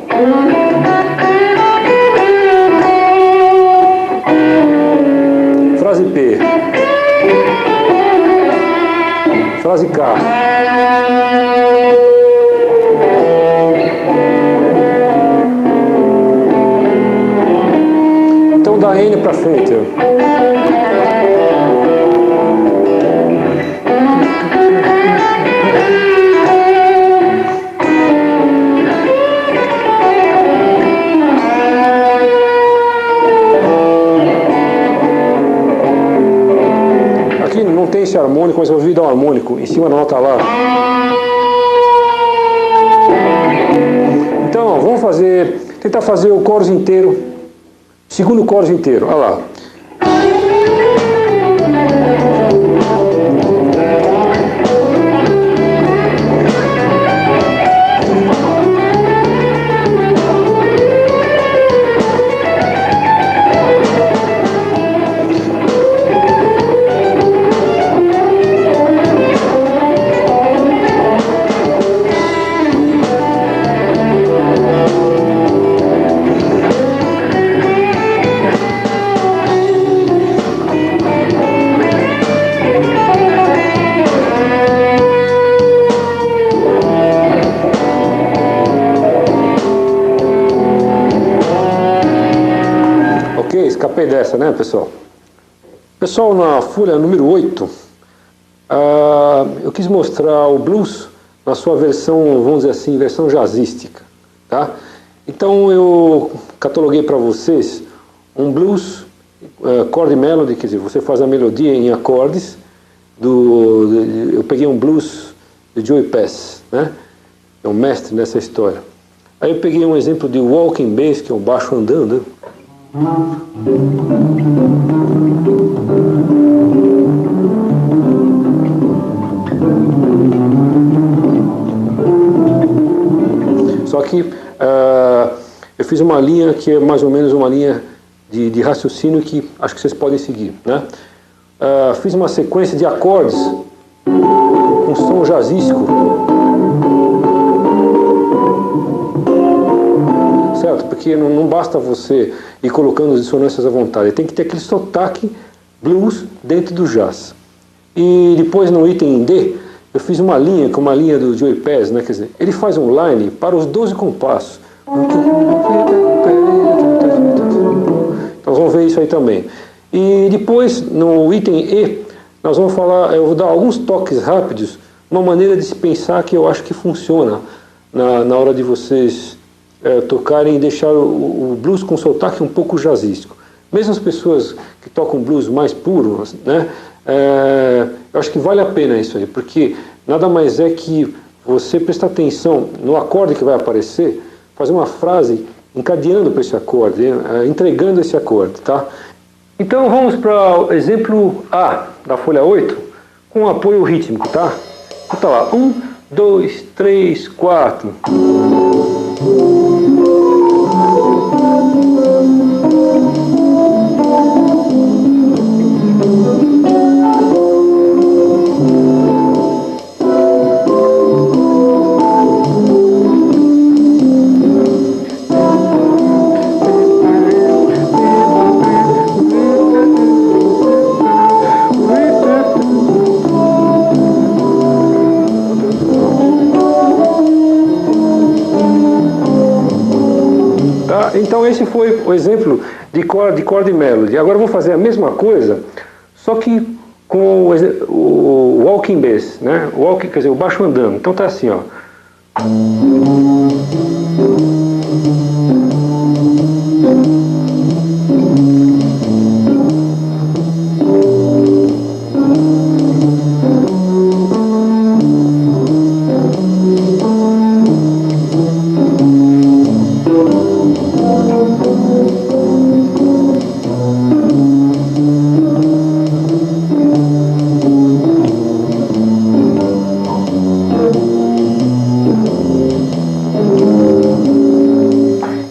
Frase P. Frase K. Então da N para frente. Não tem esse harmônico, mas eu ouvi dar um harmônico em cima da nota lá. Então, vamos tentar fazer o coro inteiro, segundo coro inteiro, olha lá. Escapei dessa, né, pessoal? Pessoal, na folha número 8, eu quis mostrar o blues na sua versão, vamos dizer assim, versão jazzística, tá? Então eu cataloguei para vocês um blues chord melody, quer dizer, você faz a melodia em acordes, eu peguei um blues de Joey Pass, né? É um mestre nessa história. Aí eu peguei um exemplo de walking bass, que é um baixo andando, só que eu fiz uma linha que é mais ou menos uma linha de raciocínio que acho que vocês podem seguir, né? Fiz uma sequência de acordes com som jazzístico, certo? Porque não basta você ir colocando as dissonâncias à vontade, tem que ter aquele sotaque blues dentro do jazz. E depois no item D, eu fiz uma linha, com uma linha do Joey Pass, né? Quer dizer, ele faz um line para os 12 compassos. Então vamos ver isso aí também. E depois, no item E, nós vamos falar, eu vou dar alguns toques rápidos, uma maneira de se pensar que eu acho que funciona na hora de vocês tocarem e deixar o blues com sotaque um pouco jazzístico. Mesmo as pessoas que tocam blues mais puro, né, eu acho que vale a pena isso aí, porque nada mais é que você prestar atenção no acorde que vai aparecer, fazer uma frase encadeando para esse acorde, entregando esse acorde, tá? Então vamos para o exemplo A da folha 8, com apoio rítmico, tá? Então tá lá, 1, 2, 3, 4. Então esse foi o exemplo de chord melody. Agora eu vou fazer a mesma coisa, só que com o walking bass, né? O walking, quer dizer, o baixo andando. Então tá assim, ó.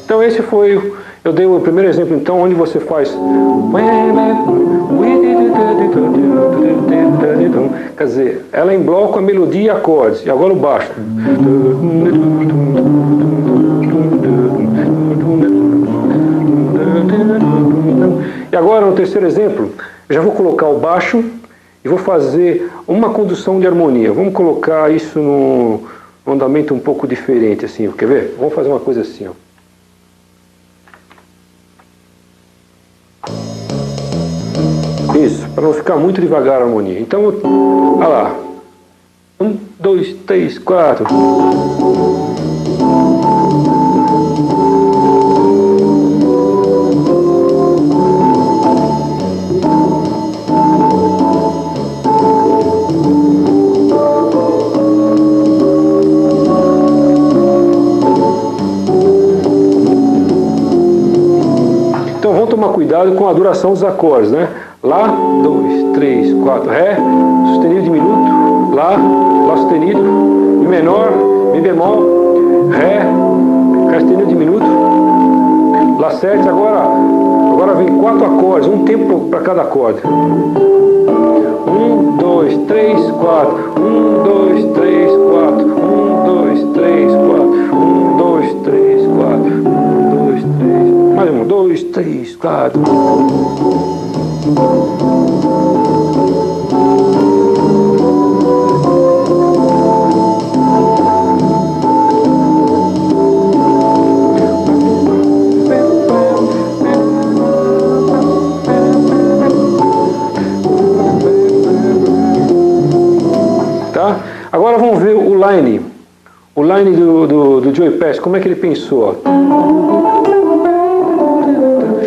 Então esse foi, eu dei o primeiro exemplo então, onde você faz, quer dizer, ela em bloco, a melodia e acordes, e agora o baixo. E agora no terceiro exemplo, eu já vou colocar o baixo e vou fazer uma condução de harmonia. Vamos colocar isso num andamento um pouco diferente, assim, quer ver? Vamos fazer uma coisa assim, ó. Isso, para não ficar muito devagar a harmonia. Então, olha lá. 1, 2, 3, 4. Então vamos tomar cuidado com a duração dos acordes, né? Lá, 2, 3, 4, Ré, sustenido diminuto, Lá sustenido, Mi menor, Mi bemol, Ré, Ré sustenido diminuto, Lá 7, agora vem 4 acordes, um tempo para cada acorde. 1, 2, 3, 4, 1, 2, 3, 4, 1, 2, 3, 4, 1, 2, 3, 4, 1, 2, 3, mais 1, 2, 3, 4. Tá? Agora vamos ver o line do Joey Pass, como é que ele pensou? Ó.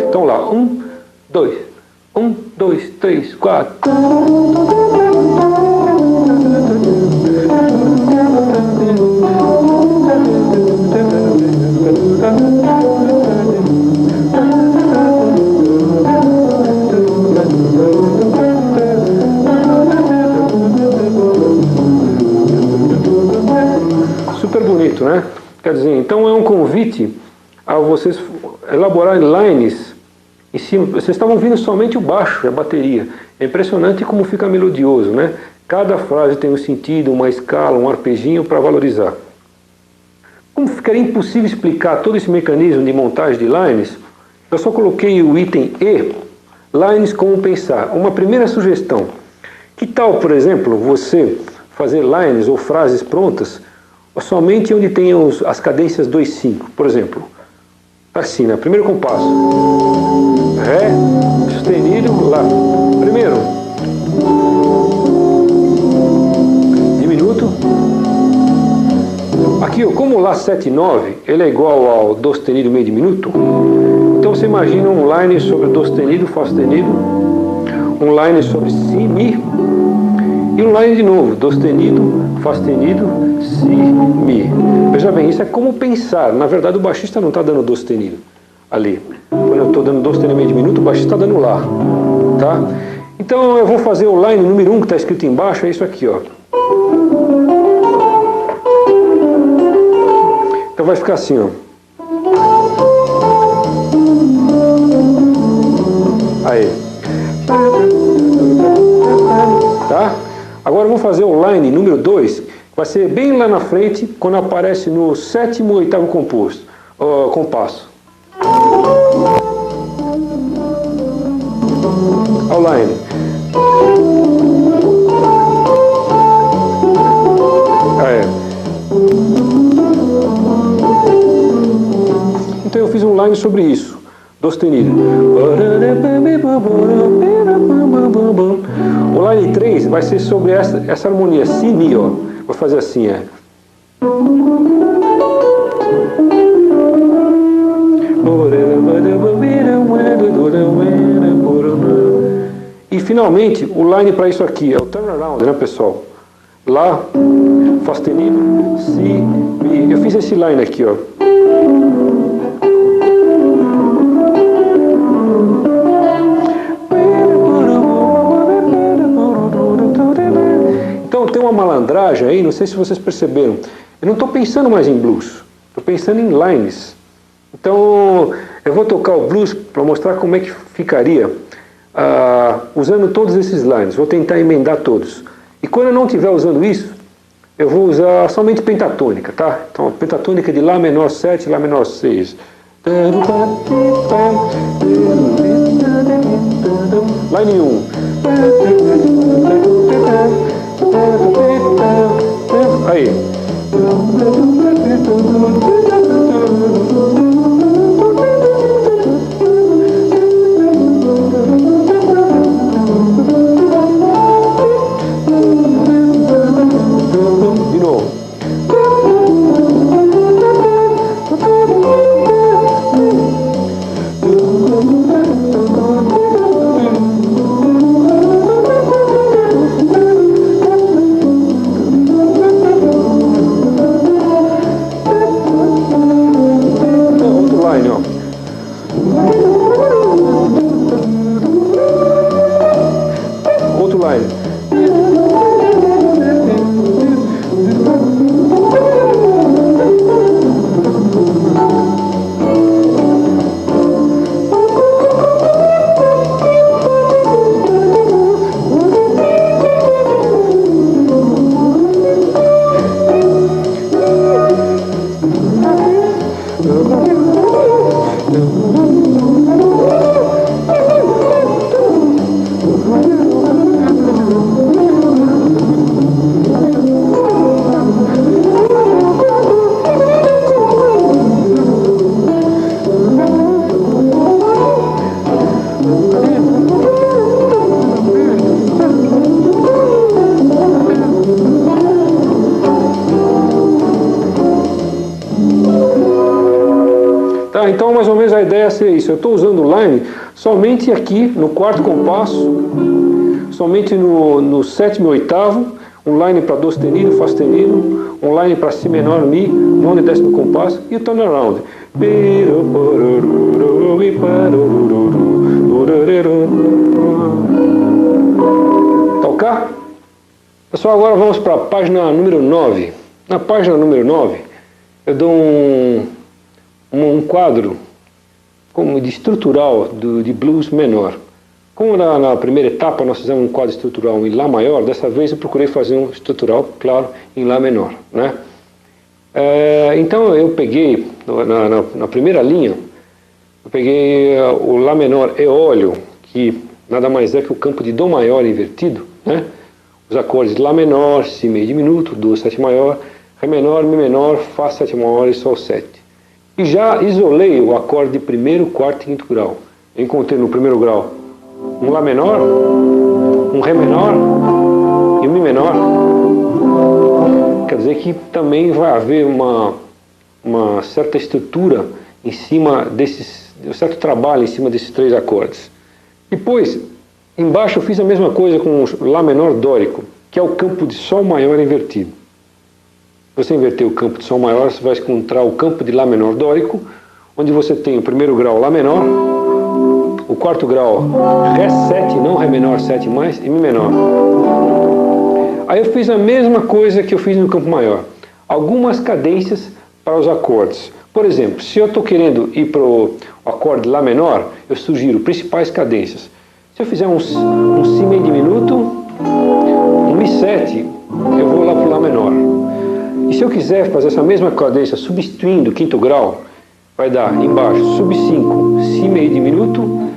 Então lá, 1, 2, 1, 2, 3, 4. Super bonito, né? Quer dizer, então é um convite a vocês elaborarem lines em cima. Vocês estavam ouvindo somente o baixo, a bateria. É impressionante como fica melodioso, né? Cada frase tem um sentido, uma escala, um arpeginho para valorizar. Como ficaria impossível explicar todo esse mecanismo de montagem de lines, eu só coloquei o item E, lines como pensar. Uma primeira sugestão. Que tal, por exemplo, você fazer lines ou frases prontas somente onde tem as cadências 2, 5, por exemplo. Assim, né? Primeiro compasso. Ré, sustenido, Lá. Primeiro. Diminuto. Aqui, ó, como o Lá 7 e 9, ele é igual ao Dó sustenido meio diminuto. Então você imagina um line sobre Dó sustenido, Fá sustenido. Um line sobre Si, Mi. E um line de novo, Dó sustenido, Fá sustenido, Si, Mi. Veja bem, isso é como pensar. Na verdade o baixista não está dando Dó sustenido ali. Quando eu estou dando Dó sustenido meio diminuto, o baixista está dando Lá. Tá? Então eu vou fazer o line número 1 que está escrito embaixo, é isso aqui, ó. Então vai ficar assim, ó. Aí. Tá? Agora vamos fazer o line número 2, que vai ser bem lá na frente, quando aparece no 7º ou 8º compasso. Ao line. Então eu fiz um line sobre isso, Dó sustenido. O line 3 vai ser sobre essa harmonia, Si, Mi, ó. Vou fazer assim, E finalmente, o line para isso aqui é o turnaround, né, pessoal? Lá, Fá sustenido, Si, Mi. Eu fiz esse line aqui, ó. Então tem uma malandragem aí, não sei se vocês perceberam. Eu não estou pensando mais em blues, estou pensando em lines. Então eu vou tocar o blues para mostrar como é que ficaria usando todos esses lines. Vou tentar emendar todos. E quando eu não estiver usando isso, eu vou usar somente pentatônica, tá? Então pentatônica de Lá menor 7, Lá menor 6. Line 1. Aí. De novo. Então mais ou menos a ideia é isso. Eu estou usando o line somente aqui no quarto compasso, somente no sétimo e oitavo, um line para Dó sustenido, Fá sustenido, um line para Si menor, Mi, nono e décimo compasso e o turnaround. Tocar? Pessoal, agora vamos para a página número 9. Na página número 9, eu dou um quadro como de estrutural de blues menor. Como na primeira etapa nós fizemos um quadro estrutural em Lá maior, dessa vez eu procurei fazer um estrutural, claro, em Lá menor, né? Então eu peguei, na primeira linha, eu peguei o Lá menor eólio, que nada mais é que o campo de Dó maior invertido, né? Os acordes Lá menor, Si meio diminuto, Dó 7 maior, Ré menor, Mi menor, Fá 7 maior e Sol 7. E já isolei o acorde de primeiro, quarto e quinto grau. Eu encontrei no primeiro grau um Lá menor, um Ré menor e um Mi menor. Quer dizer que também vai haver uma certa estrutura em cima um certo trabalho em cima desses três acordes. Depois, embaixo eu fiz a mesma coisa com o Lá menor dórico, que é o campo de Sol maior invertido. Se você inverter o campo de Sol maior, você vai encontrar o campo de Lá menor dórico, onde você tem o primeiro grau Lá menor, o quarto grau Ré 7, não Ré menor 7 mais, e Mi menor. Aí eu fiz a mesma coisa que eu fiz no campo maior. Algumas cadências para os acordes. Por exemplo, se eu estou querendo ir para o acorde Lá menor, eu sugiro principais cadências. Se eu fizer um Si meio diminuto, um Mi 7, eu vou lá para o Lá menor. E se eu quiser fazer essa mesma cadência substituindo o quinto grau, vai dar embaixo sub 5, Si meio diminuto,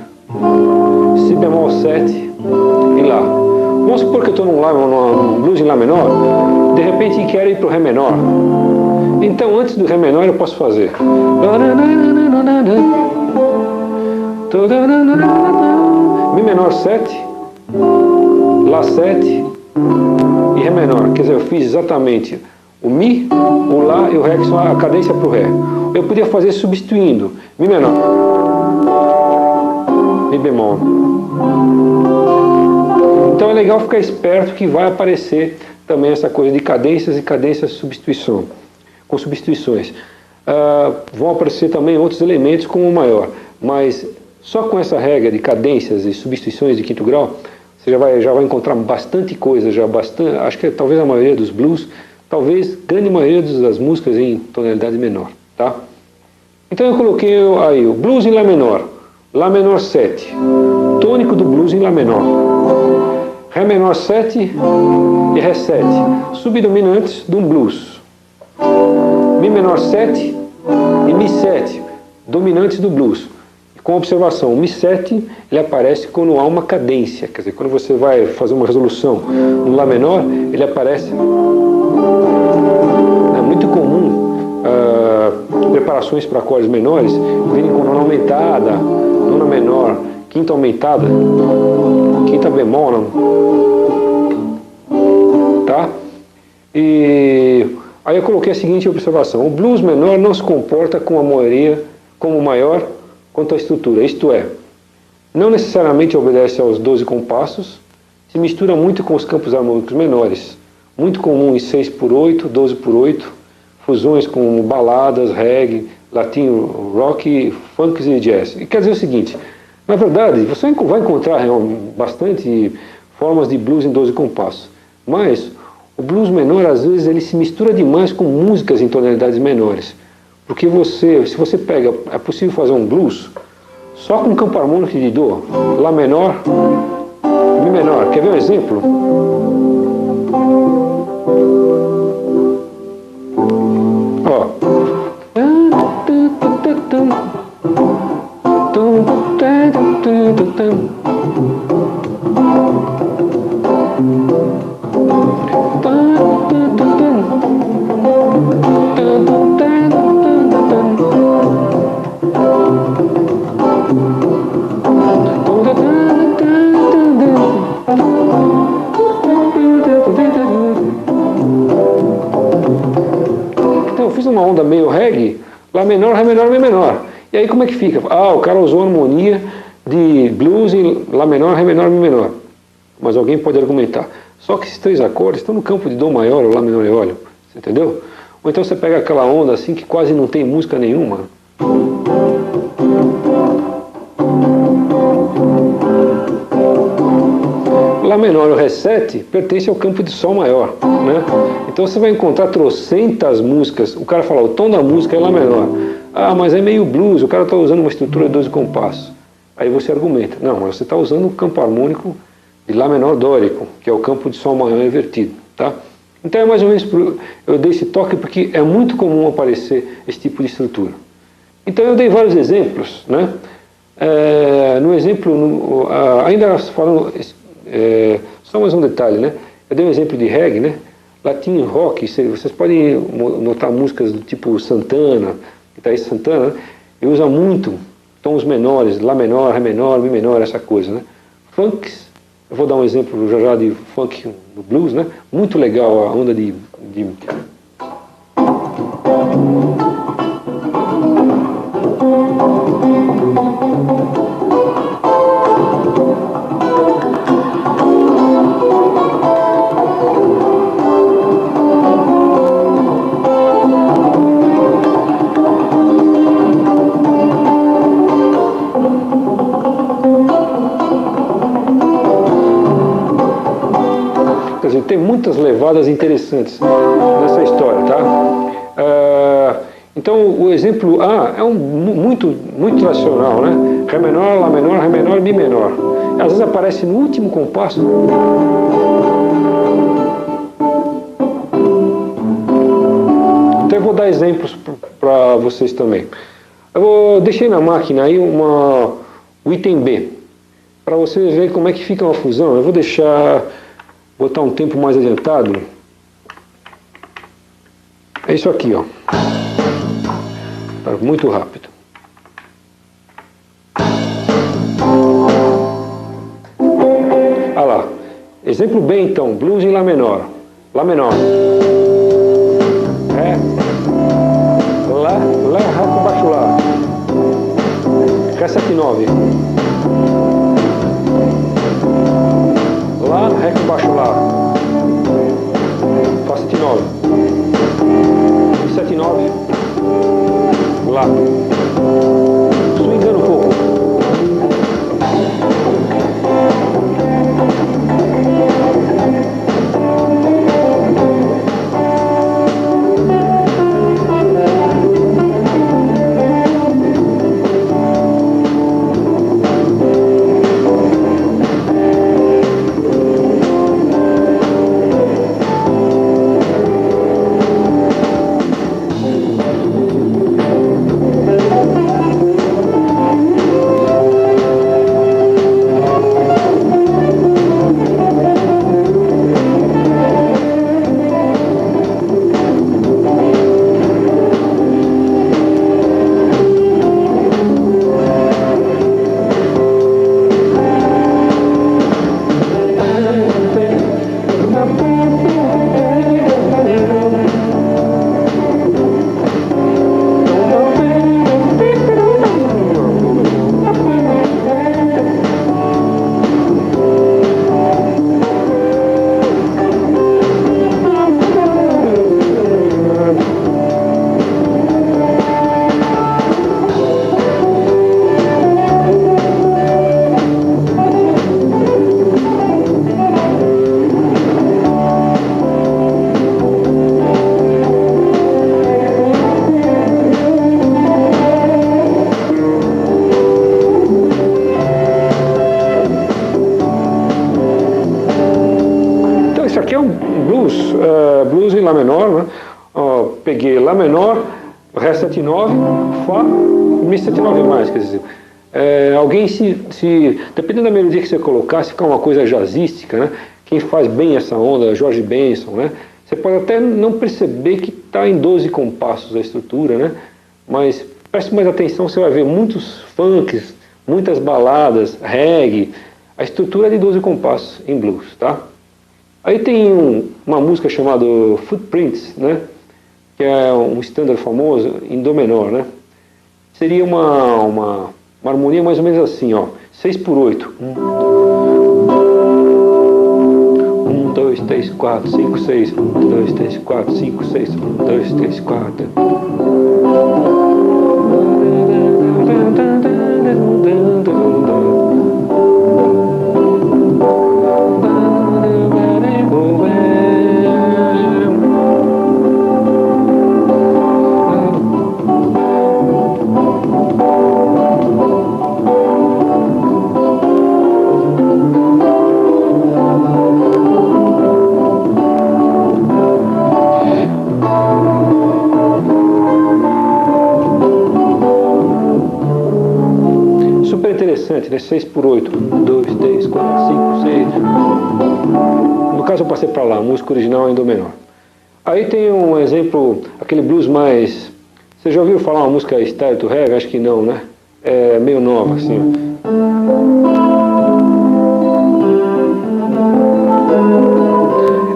Si bemol 7 e Lá. Vamos supor que eu estou num blues em Lá menor, de repente quero ir para o Ré menor. Então antes do Ré menor eu posso fazer Mi menor 7, Lá 7 e Ré menor. Quer dizer, eu fiz exatamente o Mi, o Lá e o Ré, que são a cadência para o Ré. Eu podia fazer substituindo Mi menor, Mi bemol. Então é legal ficar esperto que vai aparecer também essa coisa de cadências e cadências com substituições. Vão aparecer também outros elementos como o maior, mas só com essa regra de cadências e substituições de quinto grau, você já vai encontrar bastante coisa, acho que talvez a maioria dos blues, talvez grande maioria das músicas em tonalidade menor, tá? Então eu coloquei aí o blues em Lá menor 7, tônico do blues em Lá menor, Ré menor 7 e Ré 7, subdominantes de um blues, Mi menor 7 e Mi 7, dominantes do blues. Com observação, o Mi 7 ele aparece quando há uma cadência, quer dizer, quando você vai fazer uma resolução no Lá menor, ele aparece. É muito comum preparações para acordes menores virem com nona aumentada, nona menor, quinta aumentada, quinta bemol, tá? E aí eu coloquei a seguinte observação: o blues menor não se comporta com a maioria como maior quanto à estrutura, isto é, não necessariamente obedece aos 12 compassos, se mistura muito com os campos harmônicos menores, muito comum em 6/8, 12/8, fusões com baladas, reggae, latino, rock, funk e jazz. E quer dizer o seguinte, na verdade, você vai encontrar bastante formas de blues em 12 compassos, mas o blues menor, às vezes, ele se mistura demais com músicas em tonalidades menores. Porque se você pega, é possível fazer um blues só com campo harmônico de Dó, Lá menor, Mi menor. Quer ver um exemplo? Ó. Então eu fiz uma onda meio reggae, Lá menor, Ré menor, Mi menor. E aí como é que fica? O cara usou a harmonia de blues em Lá menor, Ré menor, Mi menor. Mas alguém pode argumentar, só que esses três acordes estão no campo de Dó maior ou Lá menor e óleo, você entendeu? Ou então você pega aquela onda assim que quase não tem música nenhuma. Lá menor e o Ré 7 pertence ao campo de Sol maior, né? Então você vai encontrar trocentas músicas. O cara fala, o tom da música é Lá menor. Mas é meio blues, o cara está usando uma estrutura de 12 compassos. Aí você argumenta, não, mas você está usando o campo harmônico de Lá menor dórico, que é o campo de Sol maior invertido, tá? Então é mais ou menos, eu dei esse toque porque é muito comum aparecer esse tipo de estrutura. Então eu dei vários exemplos, né? No exemplo, ainda falando, só mais um detalhe, né? Eu dei um exemplo de reggae, né? Latino rock, vocês podem notar músicas do tipo Santana, guitarrista Santana, né? Ele usa muito tons menores, Lá menor, Ré menor, Mi menor, essa coisa, né? Funks, eu vou dar um exemplo já de funk no blues, né? Muito legal a onda de tem muitas levadas interessantes nessa história, tá? Então o exemplo A é muito tradicional, né? Ré menor, Lá menor, Ré menor, Mi menor. Às vezes aparece no último compasso. Então eu vou dar exemplos para vocês também. Deixei na máquina aí o item B, para vocês verem como é que fica uma fusão. Eu vou botar um tempo mais adiantado. É isso aqui, ó. Tá muito rápido. Exemplo B então, blues em Lá menor. Lá menor. Ré. Lá, Ré com baixo Lá. Ré 7, 9. Lá, Ré com baixo Lá. Fá 7, 9. Mi 7, 9. Lá. Swingando um pouco. Isso aqui é um blues, blues em Lá menor, né? Peguei Lá menor, Ré 7, 9, Fá, Mi 7, 9 mais, quer dizer, alguém dependendo da melodia que você colocar, se ficar uma coisa jazzística, né? Quem faz bem essa onda, George Benson, né? Você pode até não perceber que está em 12 compassos a estrutura, né? Mas preste mais atenção, você vai ver muitos funks, muitas baladas, reggae, a estrutura é de 12 compassos em blues, tá? Aí tem uma música chamada Footprints, né? Que é um standard famoso em Dó menor, né? Seria uma harmonia mais ou menos assim, ó, 6/8. 1, 2, 3, 4, 5, 6. 1, 2, 3, 4, 5, 6. 1, 2, 3, 4. Interessante, né? 6/8. 1, 2, 3, 4, 5, 6. No caso eu passei para lá, a música original em Dó menor. Aí tem um exemplo, aquele blues mais... Você já ouviu falar uma música Style to Heaven? Acho que não, né? É meio nova, assim.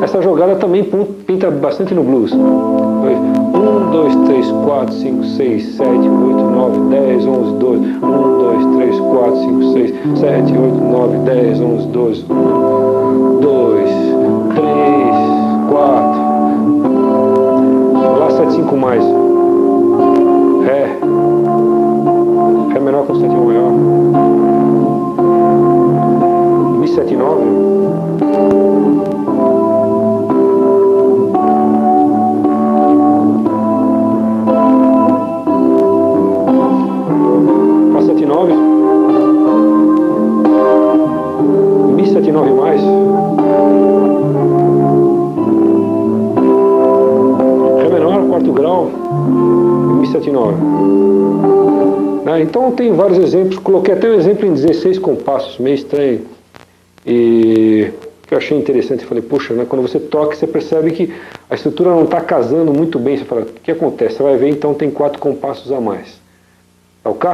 Essa jogada também pinta bastante no blues. 1, 2, 3, 4, 5, 6, 7, 8, 9, 10, 11, 12. 1, 2, 3, 4, 5, 6, 7, 8, 9, 10, 11, 12. 1, 2, 3, 4. Lá 7, 5 mais. Ré. Ré menor com 7 maior. Mi 7, 9. Mi 7, 9 mais. Ré menor, quarto grau. Mi 7, 9. Então tem vários exemplos. Coloquei até um exemplo em 16 compassos, meio estranho. E que eu achei interessante. Falei, puxa, né? Quando você toca, você percebe que a estrutura não está casando muito bem. Você fala, o que acontece? Você vai ver, então tem 4 compassos a mais. Tá ok?